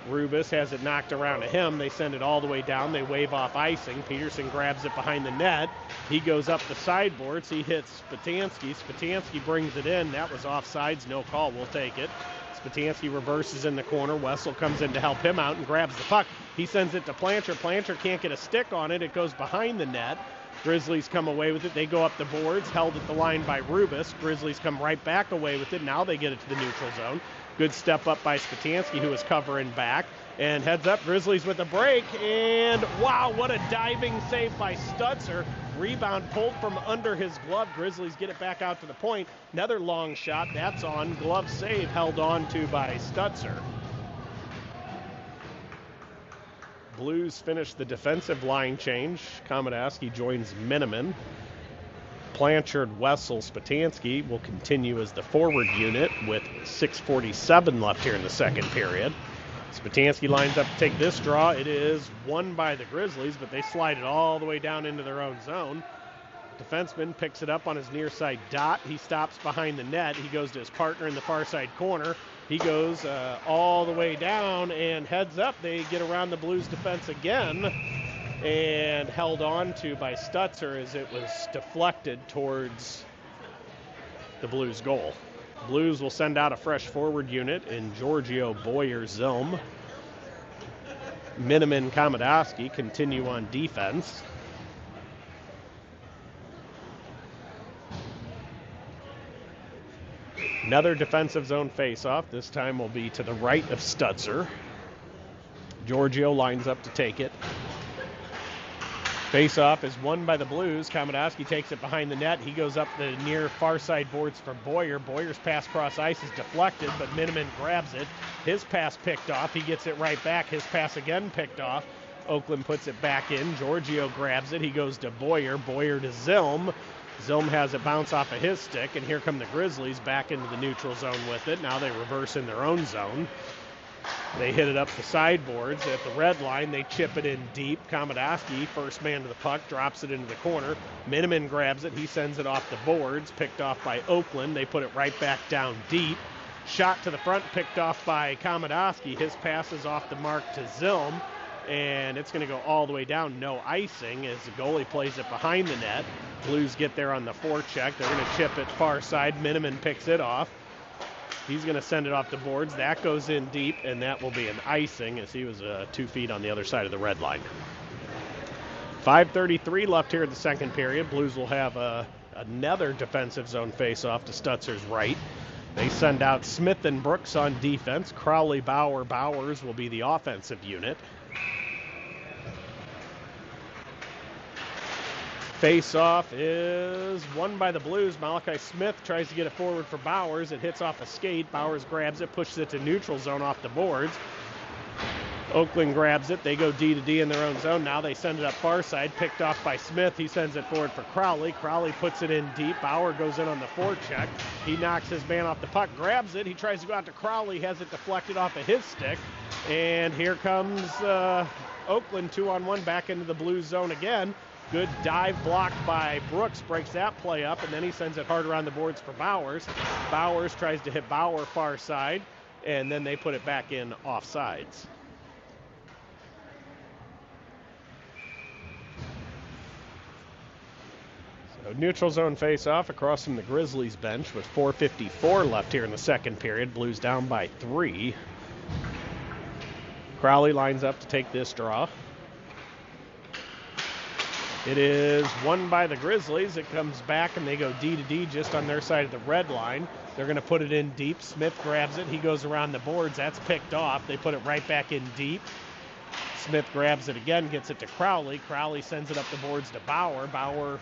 Rubis has it knocked around to him. They send it all the way down. They wave off icing. Peterson grabs it behind the net. He goes up the sideboards. He hits Spatansky. Spatansky brings it in. That was offsides. No call. We'll take it. Spatansky reverses in the corner. Wessel comes in to help him out and grabs the puck. He sends it to Plancher. Plancher can't get a stick on it. It goes behind the net. Grizzlies come away with it. They go up the boards, held at the line by Rubis. Grizzlies come right back away with it. Now they get it to the neutral zone. Good step up by Spatansky, who is covering back. And heads up, Grizzlies with a break. And wow, what a diving save by Stutzer. Rebound pulled from under his glove. Grizzlies get it back out to the point. Another long shot. That's on. Glove save held on to by Stutzer. Blues finish the defensive line change. Komodowski joins Miniman. Blanchard, Wessel, Spatansky will continue as the forward unit with 6:47 left here in the second period. Spatansky lines up to take this draw. It is won by the Grizzlies, but they slide it all the way down into their own zone. Defenseman picks it up on his near side dot. He stops behind the net. He goes to his partner in the far side corner. He goes all the way down and heads up. They get around the Blues defense again and held on to by Stutzer as it was deflected towards the Blues goal. Blues will send out a fresh forward unit in Giorgio, Boyer, Zilm. Miniman, Komodowski continue on defense. Another defensive zone faceoff. This time will be to the right of Stutzer. Giorgio lines up to take it. Faceoff is won by the Blues. Komodowski takes it behind the net. He goes up the near far side boards for Boyer. Boyer's pass cross ice is deflected, but Miniman grabs it. His pass picked off. He gets it right back. His pass again picked off. Oakland puts it back in. Giorgio grabs it. He goes to Boyer. Boyer to Zilm. Zilm has it bounce off of his stick, and here come the Grizzlies back into the neutral zone with it. Now they reverse in their own zone. They hit it up the sideboards. At the red line, they chip it in deep. Komodowski, first man to the puck, drops it into the corner. Miniman grabs it. He sends it off the boards, picked off by Oakland. They put it right back down deep. Shot to the front, picked off by Komodowski. His pass is off the mark to Zilm, and it's going to go all the way down. No icing as the goalie plays it behind the net. Blues get there on the forecheck. They're going to chip it far side. Miniman picks it off. He's going to send it off the boards. That goes in deep, and that will be an icing as he was 2 feet on the other side of the red line. 5:33 left here in the second period. Blues will have another defensive zone face-off to Stutzer's right. They send out Smith and Brooks on defense. Crowley, Bowers will be the offensive unit. Face-off is won by the Blues. Malachi Smith tries to get it forward for Bowers. It hits off a skate. Bowers grabs it, pushes it to neutral zone off the boards. Oakland grabs it. They go D to D in their own zone. Now they send it up far side. Picked off by Smith. He sends it forward for Crowley. Crowley puts it in deep. Bauer goes in on the forecheck. He knocks his man off the puck, grabs it. He tries to go out to Crowley, has it deflected off of his stick. And here comes Oakland 2-on-1 back into the Blues zone again. Good dive block by Brooks, breaks that play up, and then he sends it hard around the boards for Bowers. Bowers tries to hit Bauer far side, and then they put it back in offsides. So neutral zone face-off across from the Grizzlies bench with 4:54 left here in the second period. Blues down by 3. Crowley lines up to take this draw. It is won by the Grizzlies. It comes back and they go D to D just on their side of the red line. They're going to put it in deep. Smith grabs it. He goes around the boards. That's picked off. They put it right back in deep. Smith grabs it again, gets it to Crowley. Crowley sends it up the boards to Bauer. Bauer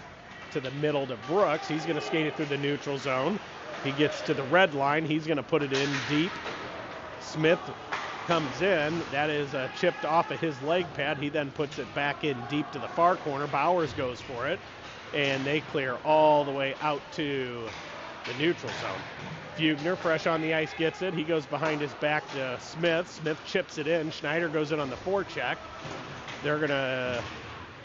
to the middle to Brooks. He's going to skate it through the neutral zone. He gets to the red line. He's going to put it in deep. Smith comes in. That is chipped off of his leg pad. He then puts it back in deep to the far corner. Bowers goes for it, and they clear all the way out to the neutral zone. Fugner, fresh on the ice, gets it. He goes behind his back to Smith. Smith chips it in. Schneider goes in on the forecheck. They're going to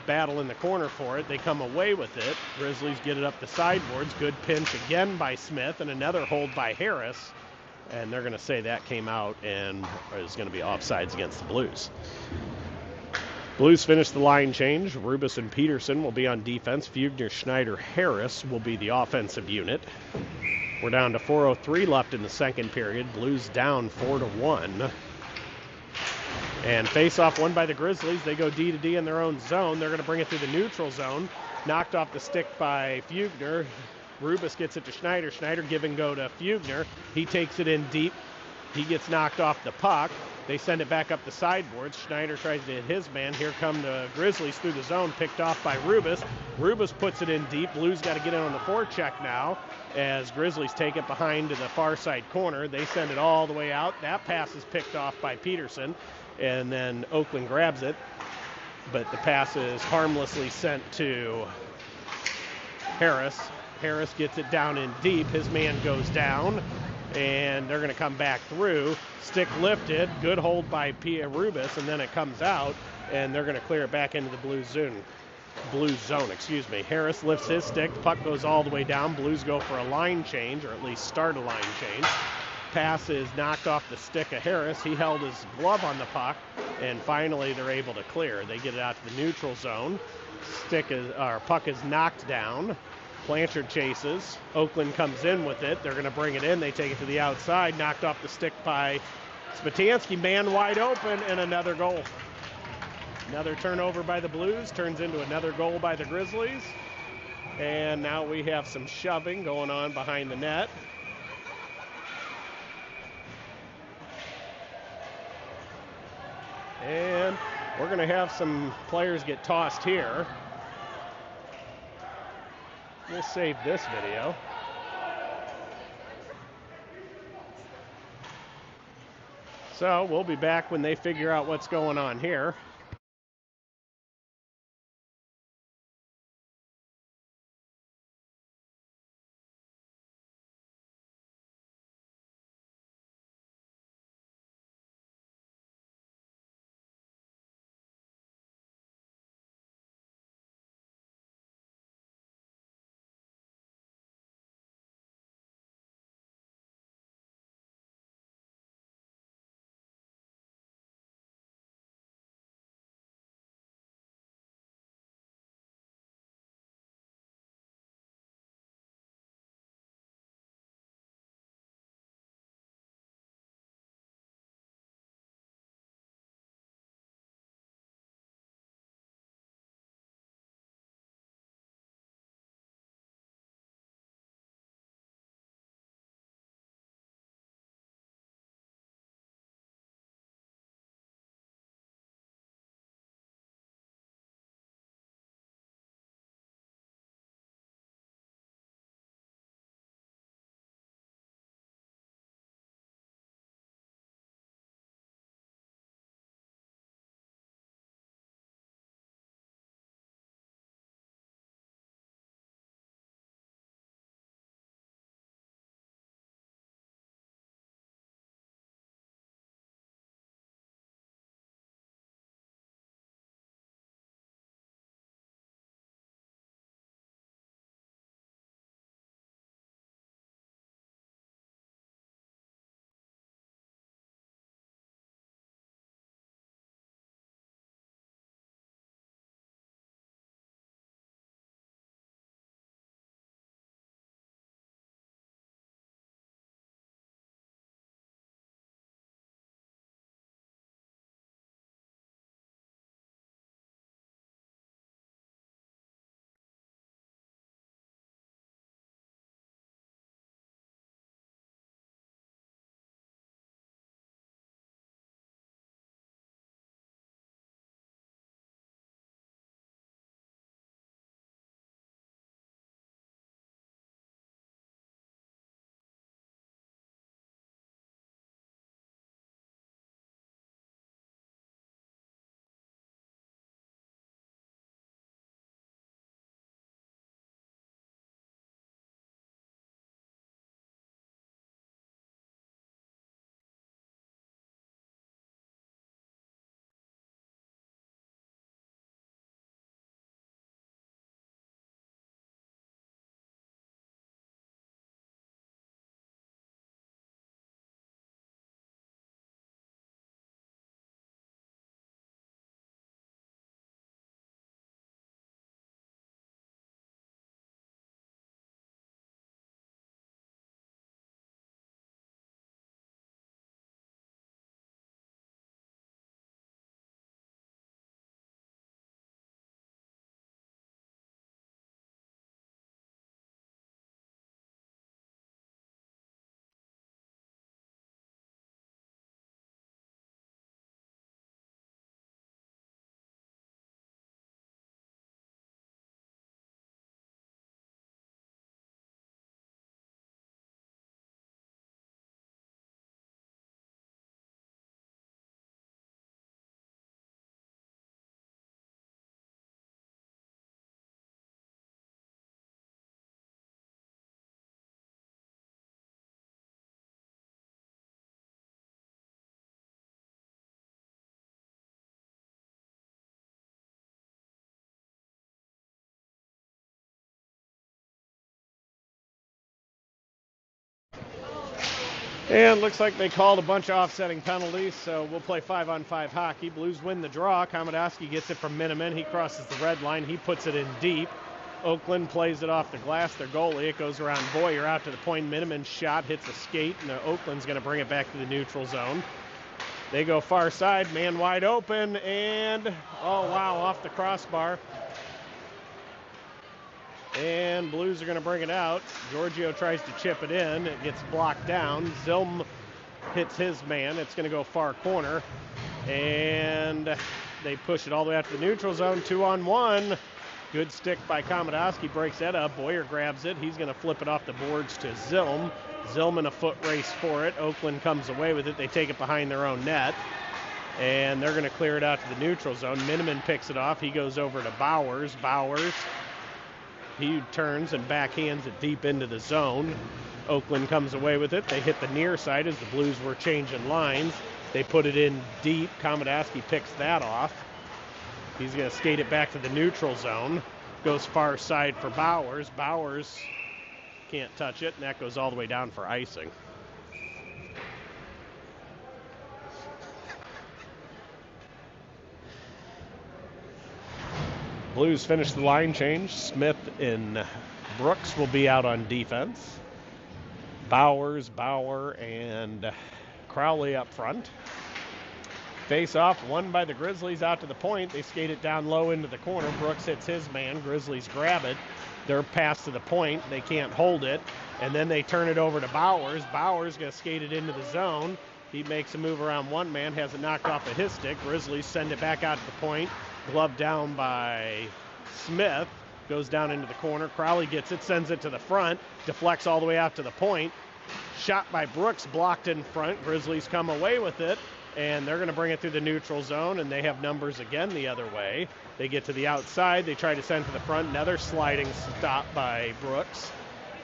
battle in the corner for it. They come away with it. Grizzlies get it up the sideboards. Good pinch again by Smith, and another hold by Harris. And they're going to say that came out and is going to be offsides against the Blues. Blues finish the line change. Rubis and Peterson will be on defense. Fugner, Schneider, Harris will be the offensive unit. We're down to 4:03 left in the second period. Blues down 4-1. And face-off won by the Grizzlies. They go D to D in their own zone. They're going to bring it through the neutral zone. Knocked off the stick by Fugner. Rubis gets it to Schneider. Schneider give and go to Fugner. He takes it in deep. He gets knocked off the puck. They send it back up the sideboards. Schneider tries to hit his man. Here come the Grizzlies through the zone, picked off by Rubis. Rubis puts it in deep. Blues got to get in on the forecheck now as Grizzlies take it behind to the far side corner. They send it all the way out. That pass is picked off by Peterson, and then Oakland grabs it. But the pass is harmlessly sent to Harris. Harris gets it down in deep. His man goes down, and they're going to come back through. Stick lifted. Good hold by Rubis, and then it comes out, and they're going to clear it back into the Blues zone. Harris lifts his stick. The puck goes all the way down. Blues go for a line change, or at least start a line change. Pass is knocked off the stick of Harris. He held his glove on the puck, and finally they're able to clear. They get it out to the neutral zone. Puck is knocked down. Blanchard chases. Oakland comes in with it. They're going to bring it in. They take it to the outside. Knocked off the stick by Spatansky. Man wide open, and another goal. Another turnover by the Blues. Turns into another goal by the Grizzlies. And now we have some shoving going on behind the net. And we're going to have some players get tossed here. We'll save this video. So we'll be back when they figure out what's going on here. And looks like they called a bunch of offsetting penalties, so we'll play 5-on-5 hockey. Blues win the draw. Komodowski gets it from Miniman. He crosses the red line. He puts it in deep. Oakland plays it off the glass. Their goalie, it goes around Boyer out to the point. Miniman's shot hits a skate, and Oakland's going to bring it back to the neutral zone. They go far side, man wide open, and oh wow, off the crossbar. And Blues are going to bring it out. Giorgio tries to chip it in. It gets blocked down. Zilm hits his man. It's going to go far corner. And they push it all the way out to the neutral zone. 2-on-1. Good stick by Komodowski. Breaks that up. Boyer grabs it. He's going to flip it off the boards to Zilm. Zilm in a foot race for it. Oakland comes away with it. They take it behind their own net. And they're going to clear it out to the neutral zone. Miniman picks it off. He goes over to Bowers. He turns and backhands it deep into the zone. Oakland comes away with it. They hit the near side as the Blues were changing lines. They put it in deep. Komodowski picks that off. He's going to skate it back to the neutral zone. Goes far side for Bowers. Bowers can't touch it, and that goes all the way down for icing. Blues finish the line change. Smith and Brooks will be out on defense. Bowers, Bauer, and Crowley up front. Face off, won by the Grizzlies out to the point. They skate it down low into the corner. Brooks hits his man. Grizzlies grab it. They're passed to the point. They can't hold it. And then they turn it over to Bowers. Bowers going to skate it into the zone. He makes a move around one man, has it knocked off of his stick. Grizzlies send it back out to the point. Glove down by Smith. Goes down into the corner. Crowley gets it, sends it to the front. Deflects all the way out to the point. Shot by Brooks, blocked in front. Grizzlies come away with it. And they're going to bring it through the neutral zone, and they have numbers again the other way. They get to the outside. They try to send to the front. Another sliding stop by Brooks.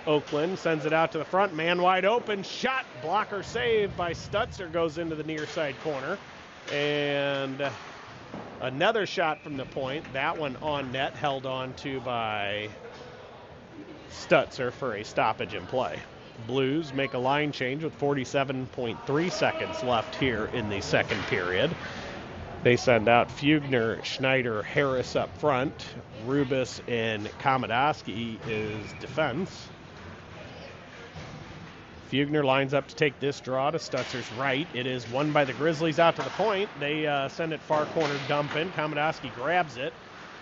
Oakland sends it out to the front. Man wide open. Shot. Blocker save by Stutzer. Goes into the near side corner. And another shot from the point. That one on net. Held on to by Stutzer for a stoppage in play. Blues make a line change with 47.3 seconds left here in the second period. They send out Fugner, Schneider, Harris up front. Rubis and Komodowski is defense. Fugner lines up to take this draw to Stutzer's right. It is won by the Grizzlies out to the point. They send it far corner dump in. Komodowski grabs it.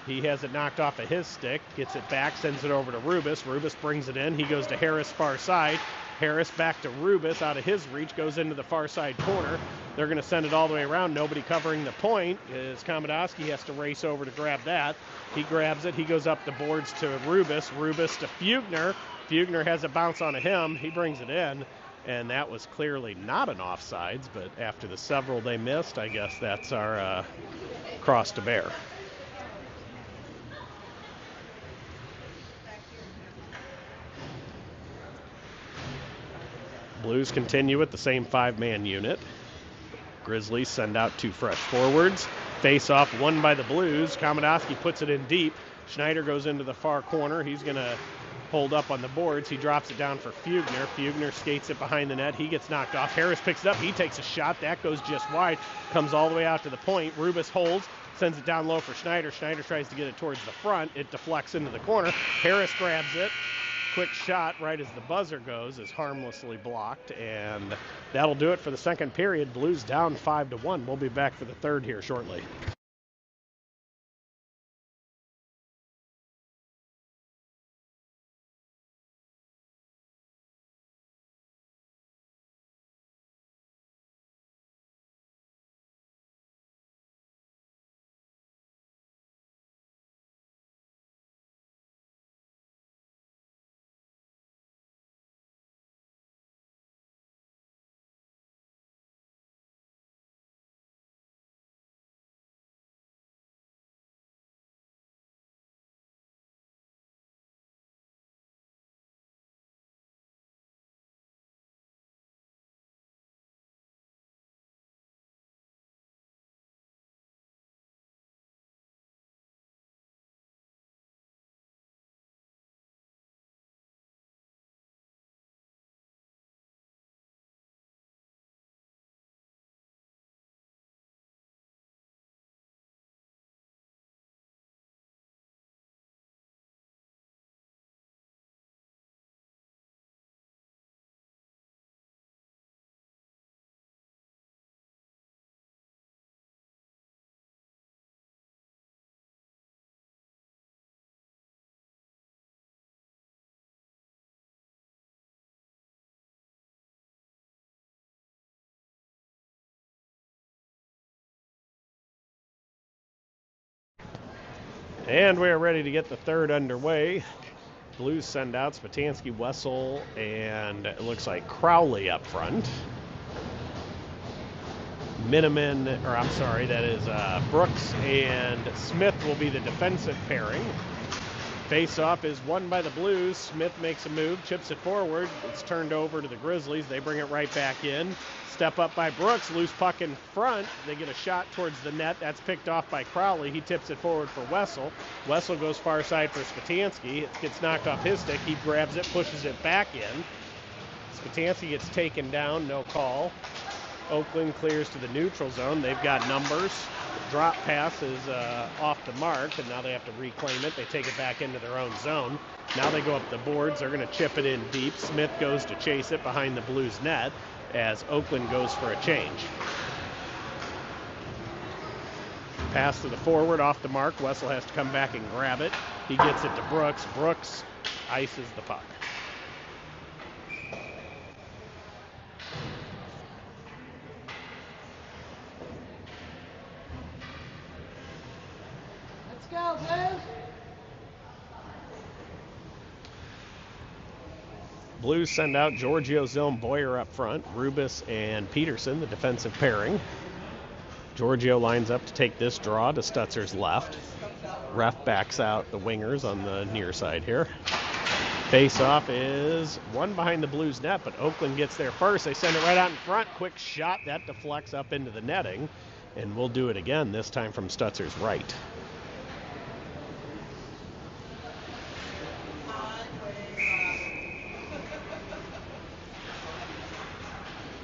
He has it knocked off of his stick, gets it back, sends it over to Rubis. Rubis brings it in. He goes to Harris far side. Harris back to Rubis out of his reach, goes into the far side corner. They're going to send it all the way around. Nobody covering the point as Komodowski has to race over to grab that. He grabs it. He goes up the boards to Rubis. Rubis to Fugner. Fugner has a bounce onto him. He brings it in. And that was clearly not an offsides, but after the several they missed, I guess that's our cross to bear. Blues continue with the same five-man unit. Grizzlies send out two fresh forwards. Face-off won by the Blues. Komodowski puts it in deep. Schneider goes into the far corner. He's going to hold up on the boards. He drops it down for Fugner. Fugner skates it behind the net. He gets knocked off. Harris picks it up. He takes a shot. That goes just wide. Comes all the way out to the point. Rubis holds. Sends it down low for Schneider. Schneider tries to get it towards the front. It deflects into the corner. Harris grabs it. Quick shot right as the buzzer goes is harmlessly blocked, and that'll do it for the second period. Blues down 5-1. We'll be back for the third here shortly. And we are ready to get the third underway. Blues send out Spatansky, Wessel, and it looks like Crowley up front. Brooks and Smith will be the defensive pairing. Face-off is won by the Blues. Smith makes a move, chips it forward. It's turned over to the Grizzlies. They bring it right back in. Step up by Brooks, loose puck in front. They get a shot towards the net. That's picked off by Crowley. He tips it forward for Wessel. Wessel goes far side for Spatansky. It gets knocked off his stick. He grabs it, pushes it back in. Spatansky gets taken down, no call. Oakland clears to the neutral zone. They've got numbers. The drop pass is off the mark, and now they have to reclaim it. They take it back into their own zone. Now they go up the boards. They're going to chip it in deep. Smith goes to chase it behind the Blues net as Oakland goes for a change. Pass to the forward, off the mark. Wessel has to come back and grab it. He gets it to Brooks. Brooks ices the puck. Let's go, Blues. Blues send out Giorgio, Zilm, Boyer up front. Rubis and Peterson, the defensive pairing. Giorgio lines up to take this draw to Stutzer's left. Ref backs out the wingers on the near side here. Face-off is one behind the Blues net, but Oakland gets there first. They send it right out in front. Quick shot. That deflects up into the netting. And we'll do it again, this time from Stutzer's right.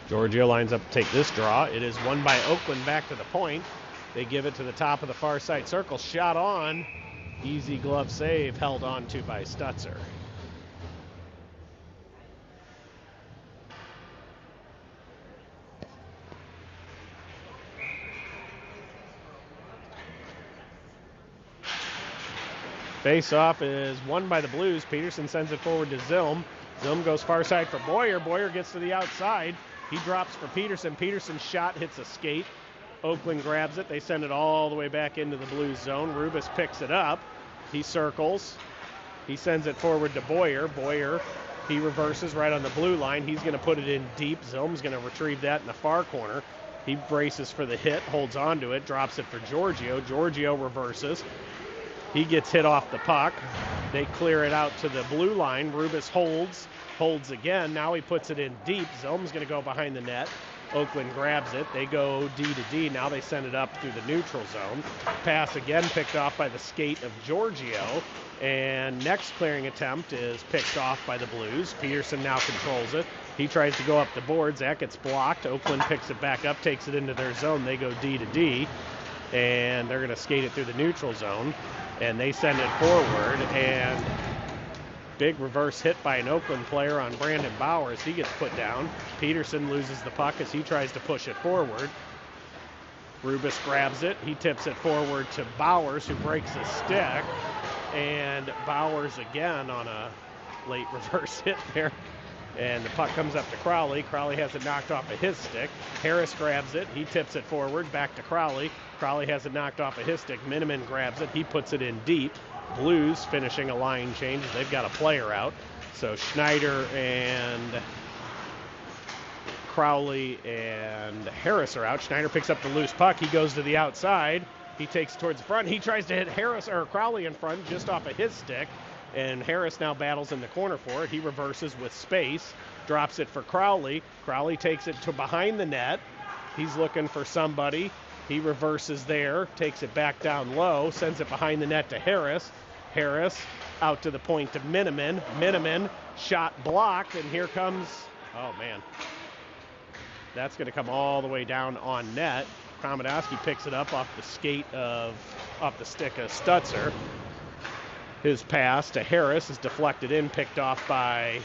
Giorgio lines up to take this draw. It is won by Oakland back to the point. They give it to the top of the far side circle. Shot on. Easy glove save held on to by Stutzer. Face-off is won by the Blues. Peterson sends it forward to Zilm. Zilm goes far side for Boyer. Boyer gets to the outside. He drops for Peterson. Peterson's shot hits a skate. Oakland grabs it. They send it all the way back into the Blues zone. Rubis picks it up. He circles. He sends it forward to Boyer. Boyer, he reverses right on the blue line. He's going to put it in deep. Zilm's going to retrieve that in the far corner. He braces for the hit, holds onto it, drops it for Giorgio. Giorgio reverses. He gets hit off the puck. They clear it out to the blue line. Rubis holds again. Now he puts it in deep. Zilm's going to go behind the net. Oakland grabs it. They go D to D. Now they send it up through the neutral zone. Pass again picked off by the skate of Giorgio. And next clearing attempt is picked off by the Blues. Peterson now controls it. He tries to go up the boards. That gets blocked. Oakland picks it back up, takes it into their zone. They go D to D. And they're going to skate it through the neutral zone. And they send it forward. And big reverse hit by an Oakland player on Brandon Bowers. He gets put down. Peterson loses the puck as he tries to push it forward. Rubis grabs it. He tips it forward to Bowers, who breaks his stick. And Bowers again on a late reverse hit there. And the puck comes up to Crowley. Crowley has it knocked off of his stick. Harris grabs it. He tips it forward back to Crowley. Crowley has it knocked off of his stick. Miniman grabs it. He puts it in deep. Blues finishing a line change. They've got a player out. So Schneider and Crowley and Harris are out. Schneider picks up the loose puck. He goes to the outside. He takes it towards the front. He tries to hit Crowley in front just off of his stick. And Harris now battles in the corner for it. He reverses with space. Drops it for Crowley. Crowley takes it to behind the net. He's looking for somebody. He reverses there. Takes it back down low. Sends it behind the net to Harris. Harris out to the point to Miniman. Miniman shot blocked. And here comes, oh man. That's going to come all the way down on net. Kramadowski picks it up off the stick of Stutzer. His pass to Harris is deflected in, picked off by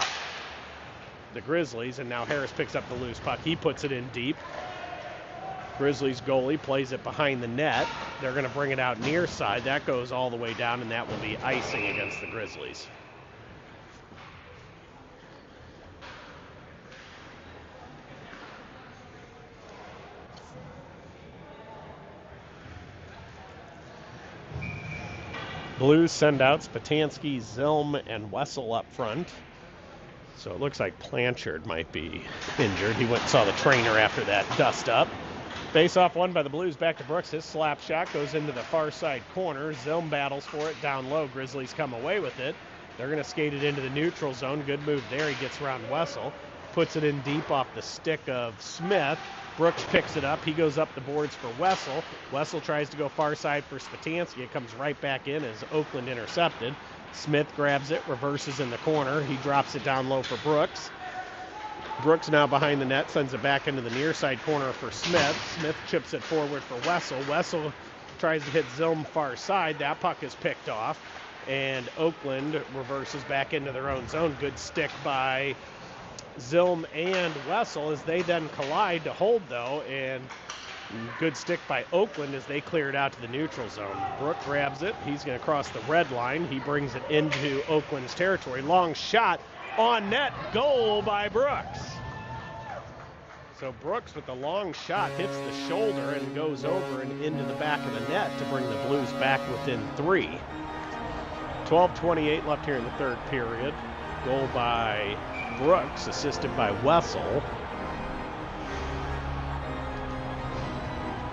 the Grizzlies, and now Harris picks up the loose puck. He puts it in deep. Grizzlies goalie plays it behind the net. They're going to bring it out near side. That goes all the way down, and that will be icing against the Grizzlies. Blues send out Spatansky, Zilm, and Wessel up front. So it looks like Blanchard might be injured. He went and saw the trainer after that dust up. Face-off won by the Blues, back to Brooks. His slap shot goes into the far side corner. Zilm battles for it down low. Grizzlies come away with it. They're going to skate it into the neutral zone. Good move there. He gets around Wessel. Puts it in deep off the stick of Smith. Brooks picks it up. He goes up the boards for Wessel. Wessel tries to go far side for Spatansky. It comes right back in as Oakland intercepted. Smith grabs it, reverses in the corner. He drops it down low for Brooks. Brooks now behind the net, sends it back into the near side corner for Smith. Smith chips it forward for Wessel. Wessel tries to hit Zilm far side. That puck is picked off. And Oakland reverses back into their own zone. Good stick by Zilm and Wessel as they then collide to hold, though. And good stick by Oakland as they clear it out to the neutral zone. Brook grabs it. He's going to cross the red line. He brings it into Oakland's territory. Long shot on net. Goal by Brooks. So Brooks with the long shot hits the shoulder and goes over and into the back of the net to bring the Blues back within 3. 12:28 left here in the third period. Goal by Brooks, assisted by Wessel.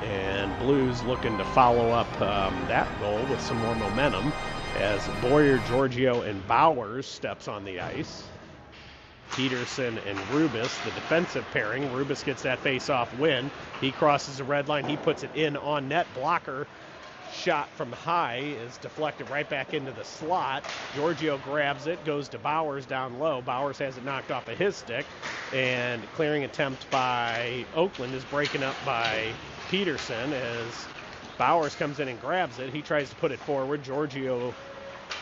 And Blues looking to follow up that goal with some more momentum as Boyer, Giorgio, and Bowers steps on the ice. Peterson and Rubis, the defensive pairing. Rubis gets that face-off win. He crosses the red line. He puts it in on net. Blocker shot from high is deflected right back into the slot. Giorgio grabs it, goes to Bowers down low. Bowers has it knocked off of his stick, and clearing attempt by Oakland is breaking up by Peterson as Bowers comes in and grabs it. He tries to put it forward. Giorgio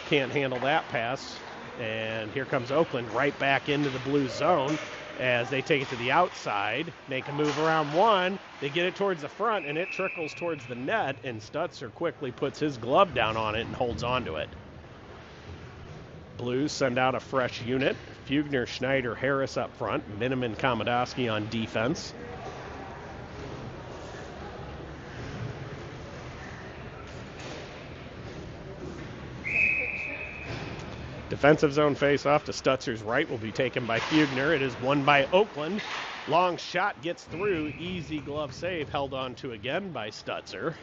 can't handle that pass, and here comes Oakland right back into the blue zone as they take it to the outside. Make a move around one. They get it towards the front, and it trickles towards the net, and Stutzer quickly puts his glove down on it and holds on to it. Blues send out a fresh unit. Fugner, Schneider, Harris up front. Miniman, Komodowski on defense. Defensive zone face-off to Stutzer's right will be taken by Fugner. It is won by Oakland. Long shot gets through. Easy glove save held on to again by Stutzer.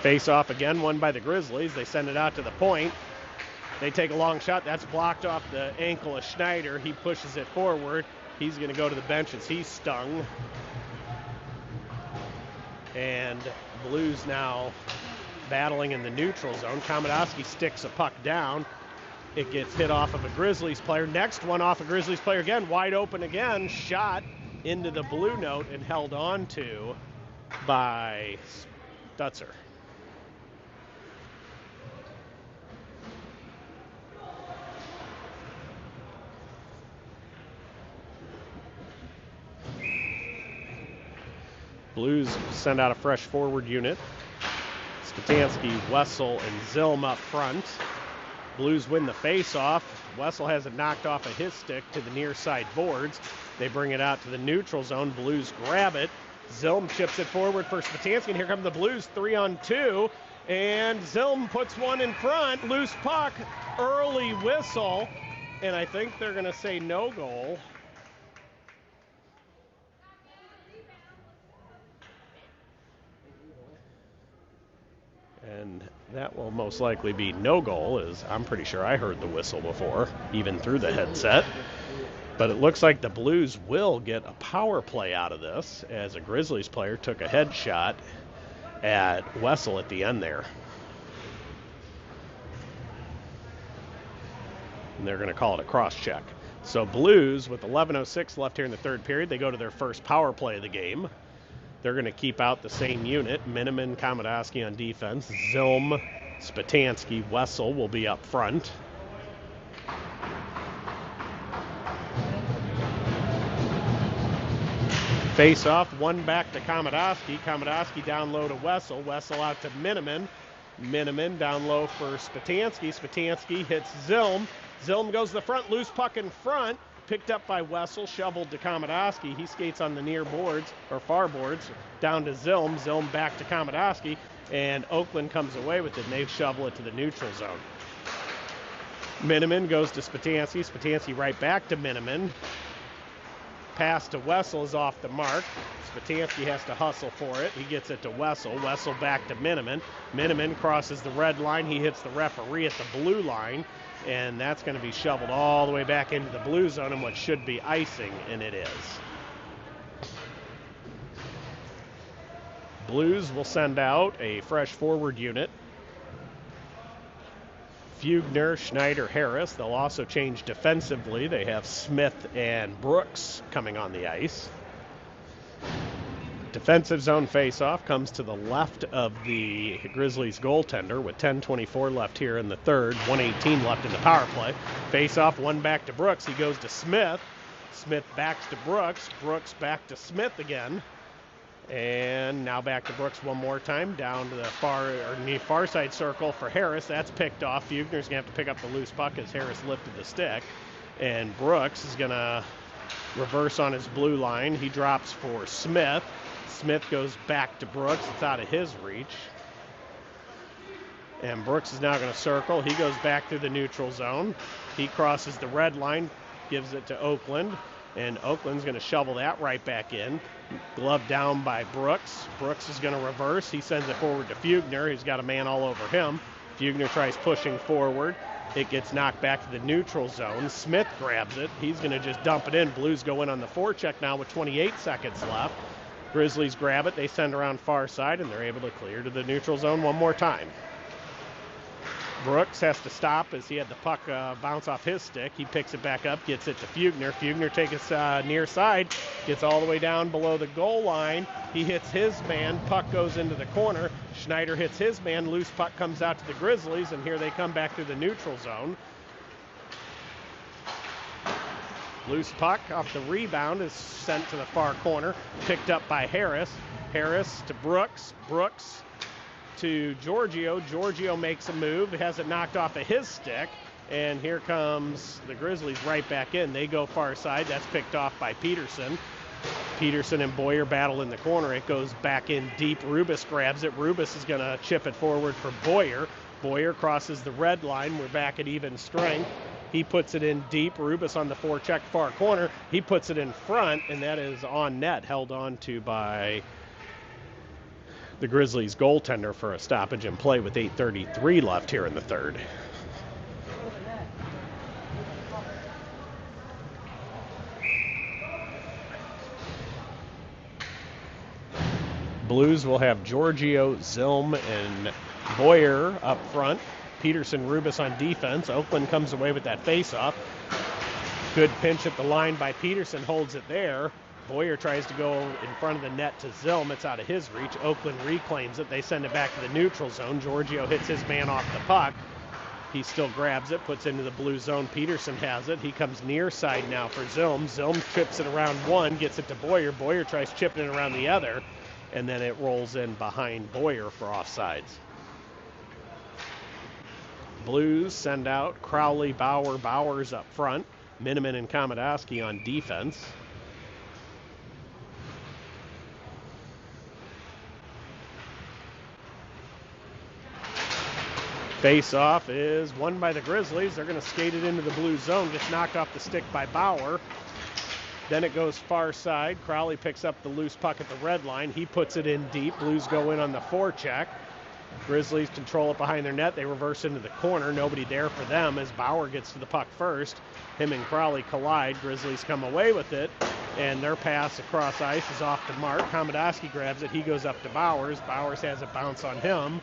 Face-off again, won by the Grizzlies. They send it out to the point. They take a long shot. That's blocked off the ankle of Schneider. He pushes it forward. He's going to go to the bench as he's stung. And Blues now battling in the neutral zone. Komodowski sticks a puck down. It gets hit off of a Grizzlies player. Next one off a Grizzlies player again. Wide open again. Shot into the blue note and held on to by Stutzer. Blues send out a fresh forward unit. Spatansky, Wessel, and Zilm up front. Blues win the face-off. Wessel has it knocked off of his stick to the near side boards. They bring it out to the neutral zone. Blues grab it. Zilm chips it forward for Spatansky, and here come the Blues 3-on-2. And Zilm puts one in front. Loose puck, early whistle, and I think they're going to say no goal. And that will most likely be no goal, as I'm pretty sure I heard the whistle before, even through the headset. But it looks like the Blues will get a power play out of this, as a Grizzlies player took a headshot at Wessel at the end there. And they're going to call it a cross-check. So Blues, with 11:06 left here in the third period, they go to their first power play of the game. They're going to keep out the same unit. Miniman, Komodowski on defense. Zilm, Spatansky, Wessel will be up front. Face-off, one back to Komodowski. Komodowski down low to Wessel. Wessel out to Miniman. Miniman down low for Spatansky. Spatansky hits Zilm. Zilm goes to the front, loose puck in front, picked up by Wessel, shoveled to Komodowski. He skates on the near boards, or far boards, down to Zilm. Zilm back to Komodowski, and Oakland comes away with it, and they shovel it to the neutral zone. Miniman goes to Spatansky. Spatansky right back to Miniman. Pass to Wessel is off the mark. Spatansky has to hustle for it. He gets it to Wessel. Wessel back to Miniman. Miniman crosses the red line. He hits the referee at the blue line, and that's going to be shoveled all the way back into the blue zone in what should be icing, and it is. Blues will send out a fresh forward unit. Fugner, Schneider, Harris. They'll also change defensively. They have Smith and Brooks coming on the ice. Defensive zone faceoff comes to the left of the Grizzlies goaltender with 10:24 left here in the third, 1:18 left in the power play. Faceoff, one back to Brooks. He goes to Smith. Smith backs to Brooks. Brooks back to Smith again. And now back to Brooks one more time, down to the far side circle for Harris. That's picked off. Fugner's going to have to pick up the loose puck as Harris lifted the stick. And Brooks is going to reverse on his blue line. He drops for Smith. Smith goes back to Brooks. It's out of his reach. And Brooks is now going to circle. He goes back through the neutral zone. He crosses the red line, gives it to Oakland. And Oakland's going to shovel that right back in. Glove down by Brooks. Brooks is going to reverse. He sends it forward to Fugner. He's got a man all over him. Fugner tries pushing forward. It gets knocked back to the neutral zone. Smith grabs it. He's going to just dump it in. Blues go in on the forecheck now with 28 seconds left. Grizzlies grab it. They send around far side, and they're able to clear to the neutral zone one more time. Brooks has to stop as he had the puck bounce off his stick. He picks it back up, gets it to Fugner. Fugner takes it near side, gets all the way down below the goal line. He hits his man. Puck goes into the corner. Schneider hits his man. Loose puck comes out to the Grizzlies, and here they come back through the neutral zone. Loose puck off the rebound is sent to the far corner, picked up by Harris. Harris to Brooks. Brooks to Giorgio. Giorgio makes a move, has it knocked off of his stick, and here comes the Grizzlies right back in. They go far side. That's picked off by Peterson. Peterson and Boyer battle in the corner. It goes back in deep. Rubis grabs it. Rubis is going to chip it forward for Boyer. Boyer crosses the red line. We're back at even strength. He puts it in deep. Rubis on the forecheck far corner. He puts it in front, and that is on net, held on to by the Grizzlies goaltender for a stoppage in play with 8:33 left here in the third. Blues will have Giorgio, Zilm, and Boyer up front. Peterson, Rubis on defense. Oakland comes away with that faceoff. Good pinch at the line by Peterson, holds it there. Boyer tries to go in front of the net to Zilm. It's out of his reach. Oakland reclaims it. They send it back to the neutral zone. Giorgio hits his man off the puck. He still grabs it, puts it into the blue zone. Peterson has it. He comes near side now for Zilm. Zilm trips it around one, gets it to Boyer. Boyer tries chipping it around the other, and then it rolls in behind Boyer for offsides. Blues send out Crowley, Bauer. Bauer's up front. Miniman and Komodowski on defense. Face-off is won by the Grizzlies. They're going to skate it into the blue zone. Gets knocked off the stick by Bauer. Then it goes far side. Crowley picks up the loose puck at the red line. He puts it in deep. Blues go in on the forecheck. Grizzlies control it behind their net. They reverse into the corner. Nobody there for them as Bauer gets to the puck first. Him and Crowley collide. Grizzlies come away with it, and their pass across ice is off the mark. Komodowski grabs it. He goes up to Bowers. Bowers has a bounce on him,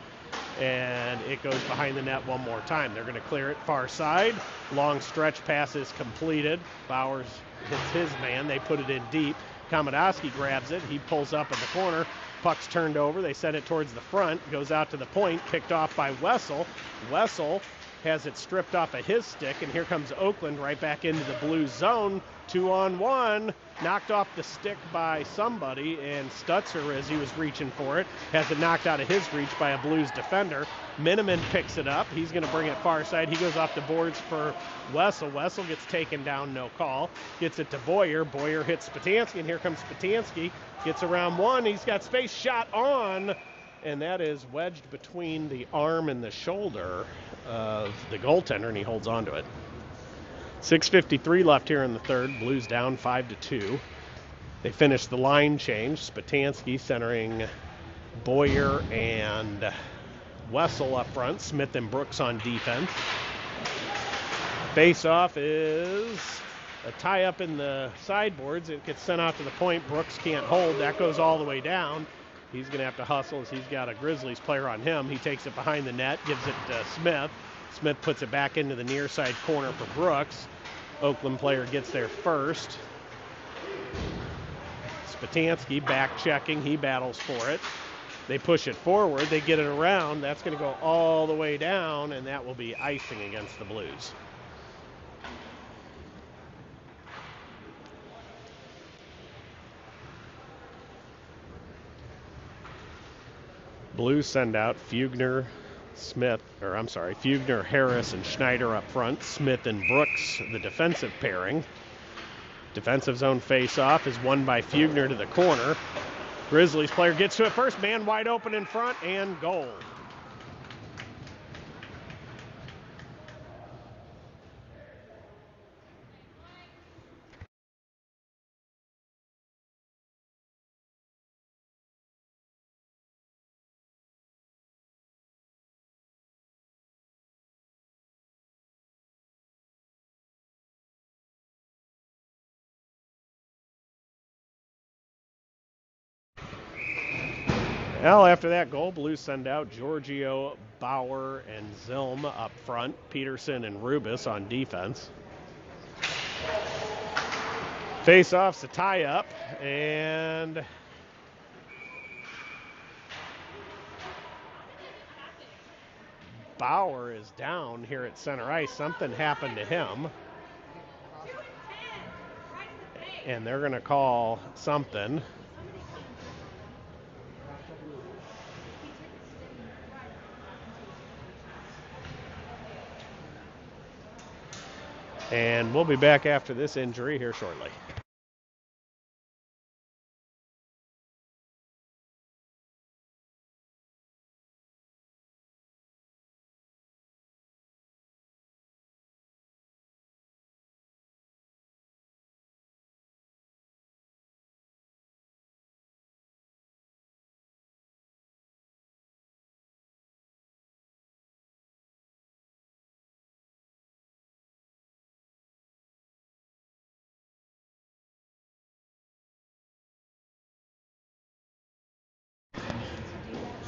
and it goes behind the net one more time. They're going to clear it far side. Long stretch pass is completed. Bowers hits his man. They put it in deep. Komodowski grabs it. He pulls up in the corner. Puck's turned over. They send it towards the front. Goes out to the point. Picked off by Wessel. Wessel has it stripped off of his stick, and here comes Oakland right back into the Blues zone. 2-on-1, knocked off the stick by somebody, and Stutzer, as he was reaching for it, has it knocked out of his reach by a Blues defender. Miniman picks it up. He's going to bring it far side. He goes off the boards for Wessel. Wessel gets taken down, no call. Gets it to Boyer. Boyer hits Spatansky, and here comes Spatansky. Gets around one. He's got space, shot on, and that is wedged between the arm and the shoulder of the goaltender, and he holds on to it. 6:53 left here in the third. Blues down 5-2. They finish the line change. Spatansky centering Boyer and Wessel up front. Smith and Brooks on defense. Face-off is a tie-up in the sideboards. It gets sent out to the point. Brooks can't hold. That goes all the way down. He's going to have to hustle as he's got a Grizzlies player on him. He takes it behind the net, gives it to Smith. Smith puts it back into the near side corner for Brooks. Oakland player gets there first. Spatansky back checking. He battles for it. They push it forward. They get it around. That's going to go all the way down, and that will be icing against the Blues. Blues send out Fugner, Harris, and Schneider up front. Smith and Brooks, the defensive pairing. Defensive zone face-off is won by Fugner to the corner. Grizzlies player gets to it first. Man wide open in front, and goal. Well, after that goal, Blues send out Giorgio, Bauer, and Zilm up front. Peterson and Rubis on defense. Face-off's a tie-up, and Bauer is down here at center ice. Something happened to him, and they're going to call something. And we'll be back after this injury here shortly.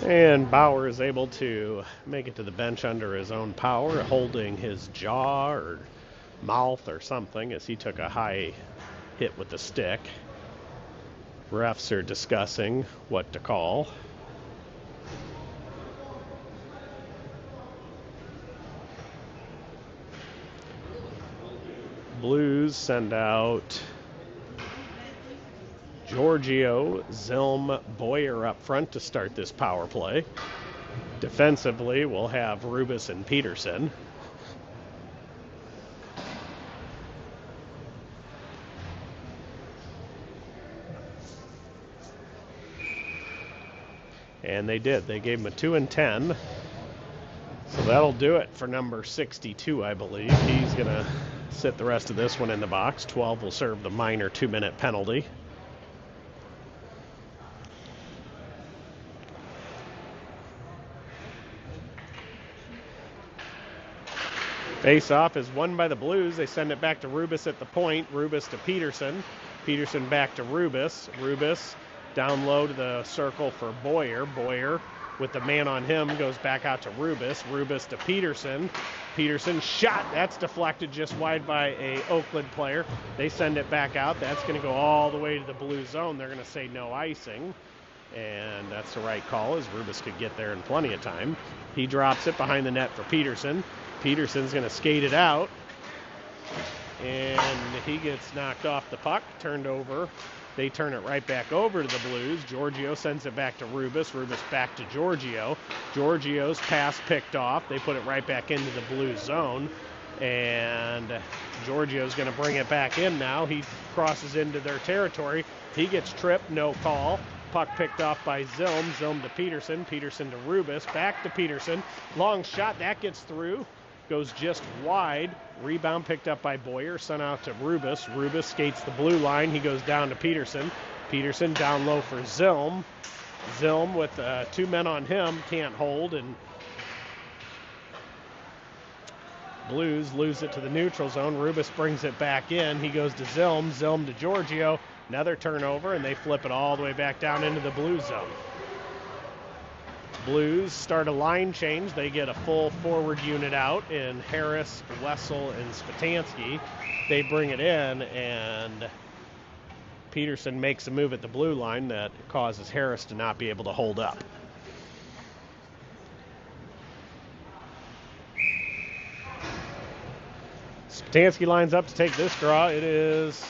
And Bauer is able to make it to the bench under his own power, holding his jaw or mouth or something as he took a high hit with the stick. Refs are discussing what to call. Blues send out Giorgio, Zilm, Boyer up front to start this power play. Defensively, we'll have Rubis and Peterson. And they did. They gave him a 2 and 10. So that'll do it for number 62, I believe. He's going to sit the rest of this one in the box. 12 will serve the minor 2-minute penalty. Face-off is won by the Blues. They send it back to Rubis at the point. Rubis to Peterson. Peterson back to Rubis. Rubis down low to the circle for Boyer. Boyer with the man on him goes back out to Rubis. Rubis to Peterson. Peterson shot. That's deflected just wide by a Oakland player. They send it back out. That's going to go all the way to the blue zone. They're going to say no icing. And that's the right call, as Rubis could get there in plenty of time. He drops it behind the net for Peterson. Peterson's going to skate it out. And he gets knocked off the puck, turned over. They turn it right back over to the Blues. Giorgio sends it back to Rubis. Rubis back to Giorgio. Giorgio's pass picked off. They put it right back into the Blues zone. And Giorgio's going to bring it back in now. He crosses into their territory. He gets tripped, no call. Puck picked off by Zilm. Zilm to Peterson. Peterson to Rubis. Back to Peterson. Long shot. That gets through. Goes just wide. Rebound picked up by Boyer. Sent out to Rubis. Rubis skates the blue line. He goes down to Peterson. Peterson down low for Zilm. Zilm with 2 men on him. Can't hold. And Blues lose it to the neutral zone. Rubis brings it back in. He goes to Zilm. Zilm to Giorgio. Another turnover, and they flip it all the way back down into the Blues zone. Blues start a line change. They get a full forward unit out in Harris, Wessel, and Spatansky. They bring it in, and Peterson makes a move at the blue line that causes Harris to not be able to hold up. Spatansky lines up to take this draw. It is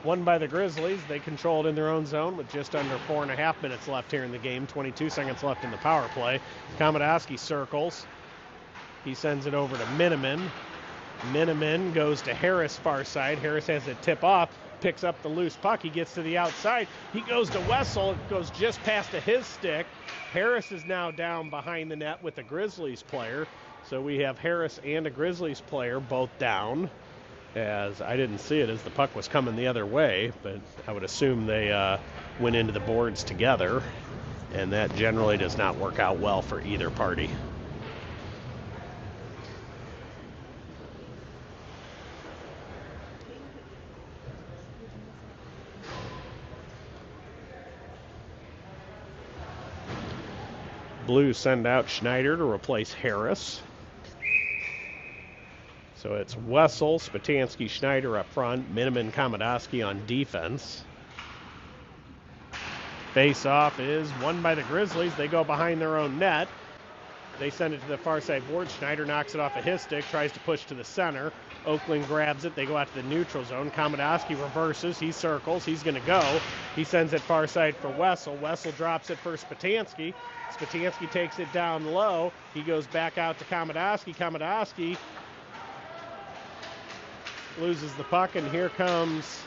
won by the Grizzlies. They control it in their own zone with just under 4.5 minutes left here in the game. 22 seconds left in the power play. Komodowski circles. He sends it over to Miniman. Miniman goes to Harris far side. Harris has it tip off. Picks up the loose puck. He gets to the outside. He goes to Wessel. It goes just past his stick. Harris is now down behind the net with the Grizzlies player. So we have Harris and a Grizzlies player both down. As I didn't see it as the puck was coming the other way, but I would assume they went into the boards together, and that generally does not work out well for either party. Blues send out Schneider to replace Harris. So it's Wessel, Spatansky, Schneider up front, Miniman, Komodowski on defense. Face-off is won by the Grizzlies. They go behind their own net. They send it to the far side board. Schneider knocks it off of his stick, tries to push to the center. Oakland grabs it. They go out to the neutral zone. Komodowski reverses. He circles. He's going to go. He sends it far side for Wessel. Wessel drops it for Spatansky. Spatansky takes it down low. He goes back out to Komodowski. Komodowski loses the puck, and here comes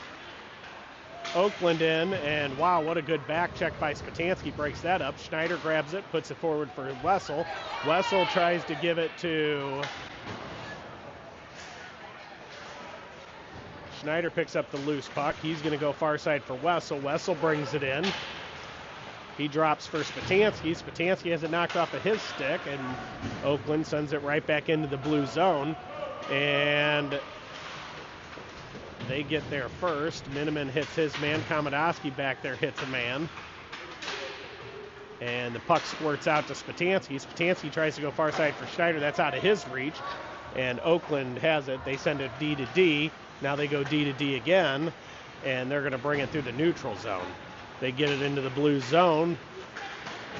Oakland in, and wow, what a good back check by Spatansky, breaks that up. Schneider grabs it, puts it forward for Wessel. Wessel tries to give it to Schneider, picks up the loose puck. He's going to go far side for Wessel. Wessel brings it in. He drops for Spatansky. Spatansky has it knocked off of his stick, and Oakland sends it right back into the blue zone, and they get there first. Miniman hits his man. Komodowski back there hits a man. And the puck squirts out to Spatansky. Spatansky tries to go far side for Schneider. That's out of his reach. And Oakland has it. They send it D to D. Now they go D to D again. And they're going to bring it through the neutral zone. They get it into the blue zone.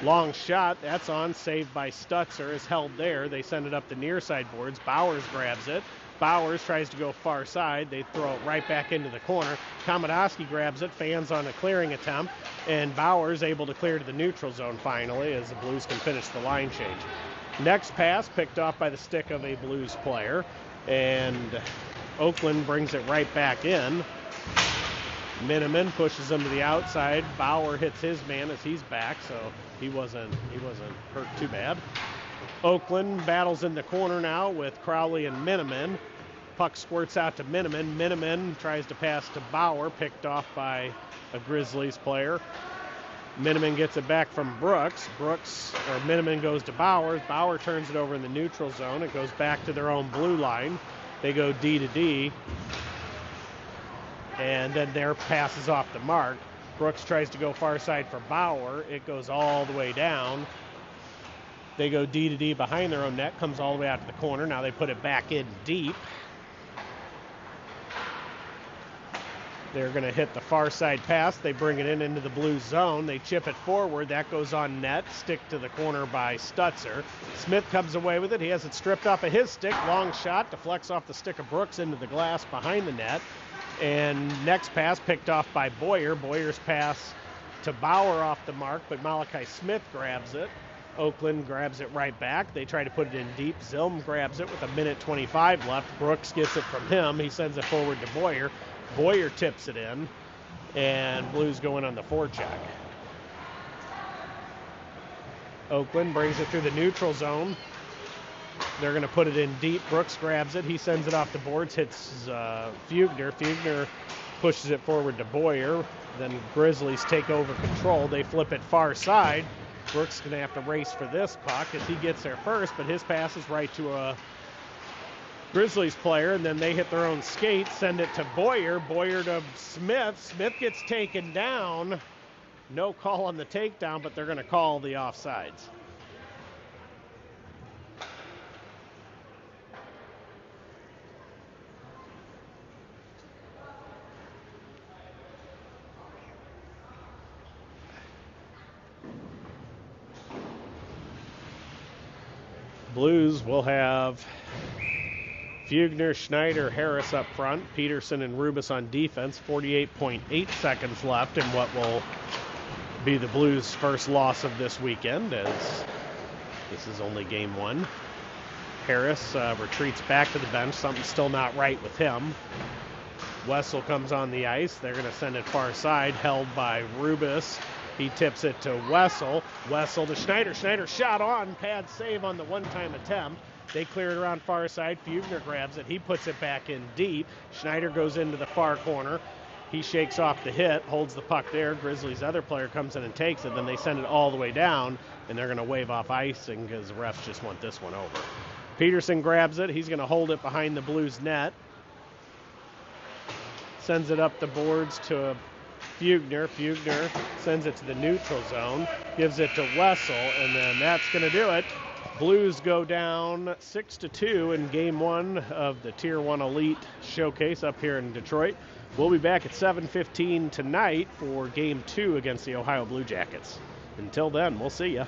Long shot. That's on. Saved by Stutzer. Is held there. They send it up the near side boards. Bowers grabs it. Bowers tries to go far side. They throw it right back into the corner. Komodowski grabs it, fans on a clearing attempt, and Bowers able to clear to the neutral zone finally as the Blues can finish the line change. Next pass picked off by the stick of a Blues player, and Oakland brings it right back in. Miniman pushes him to the outside. Bauer hits his man as he's back, so he wasn't hurt too bad. Oakland battles in the corner now with Crowley and Miniman. Puck squirts out to Miniman. Miniman tries to pass to Bauer, picked off by a Grizzlies player. Miniman gets it back from Brooks. Miniman goes to Bauer. Bauer turns it over in the neutral zone. It goes back to their own blue line. They go D to D. And then their pass is off the mark. Brooks tries to go far side for Bauer. It goes all the way down. They go D to D behind their own net, comes all the way out to the corner. Now they put it back in deep. They're going to hit the far side pass. They bring it into the Blues zone. They chip it forward. That goes on net. Stick to the corner by Stutzer. Smith comes away with it. He has it stripped off of his stick. Long shot. Deflects off the stick of Brooks into the glass behind the net. And next pass picked off by Boyer. Boyer's pass to Bauer off the mark, but Malachi Smith grabs it. Oakland grabs it right back. They try to put it in deep. Zilm grabs it with 1:25 left. Brooks gets it from him. He sends it forward to Boyer. Boyer tips it in, and Blues go in on the forecheck. Oakland brings it through the neutral zone. They're going to put it in deep. Brooks grabs it. He sends it off the boards, hits Fugner. Fugner pushes it forward to Boyer. Then Grizzlies take over control. They flip it far side. Brooks is going to have to race for this puck as he gets there first, but his pass is right to a Grizzlies player, and then they hit their own skate, send it to Boyer. Boyer to Smith. Smith gets taken down. No call on the takedown, but they're going to call the offsides. Blues will have Fugner, Schneider, Harris up front, Peterson and Rubis on defense. 48.8 seconds left in what will be the Blues' first loss of this weekend, as this is only game one. Harris retreats back to the bench. Something's still not right with him. Wessel comes on the ice. They're going to send it far side, held by Rubis. He tips it to Wessel. Wessel to Schneider. Schneider shot on. Pad save on the one-time attempt. They clear it around far side. Fugner grabs it. He puts it back in deep. Schneider goes into the far corner. He shakes off the hit, holds the puck there. Grizzlies' other player comes in and takes it. Then they send it all the way down, and they're going to wave off icing because the refs just want this one over. Peterson grabs it. He's going to hold it behind the Blues net. Sends it up the boards to Fugner. Fugner sends it to the neutral zone, gives it to Wessel, and then that's going to do it. Blues go down 6-2 in game one of the Tier 1 Elite Showcase up here in Detroit. We'll be back at 7:15 tonight for game two against the Ohio Blue Jackets. Until then, we'll see ya.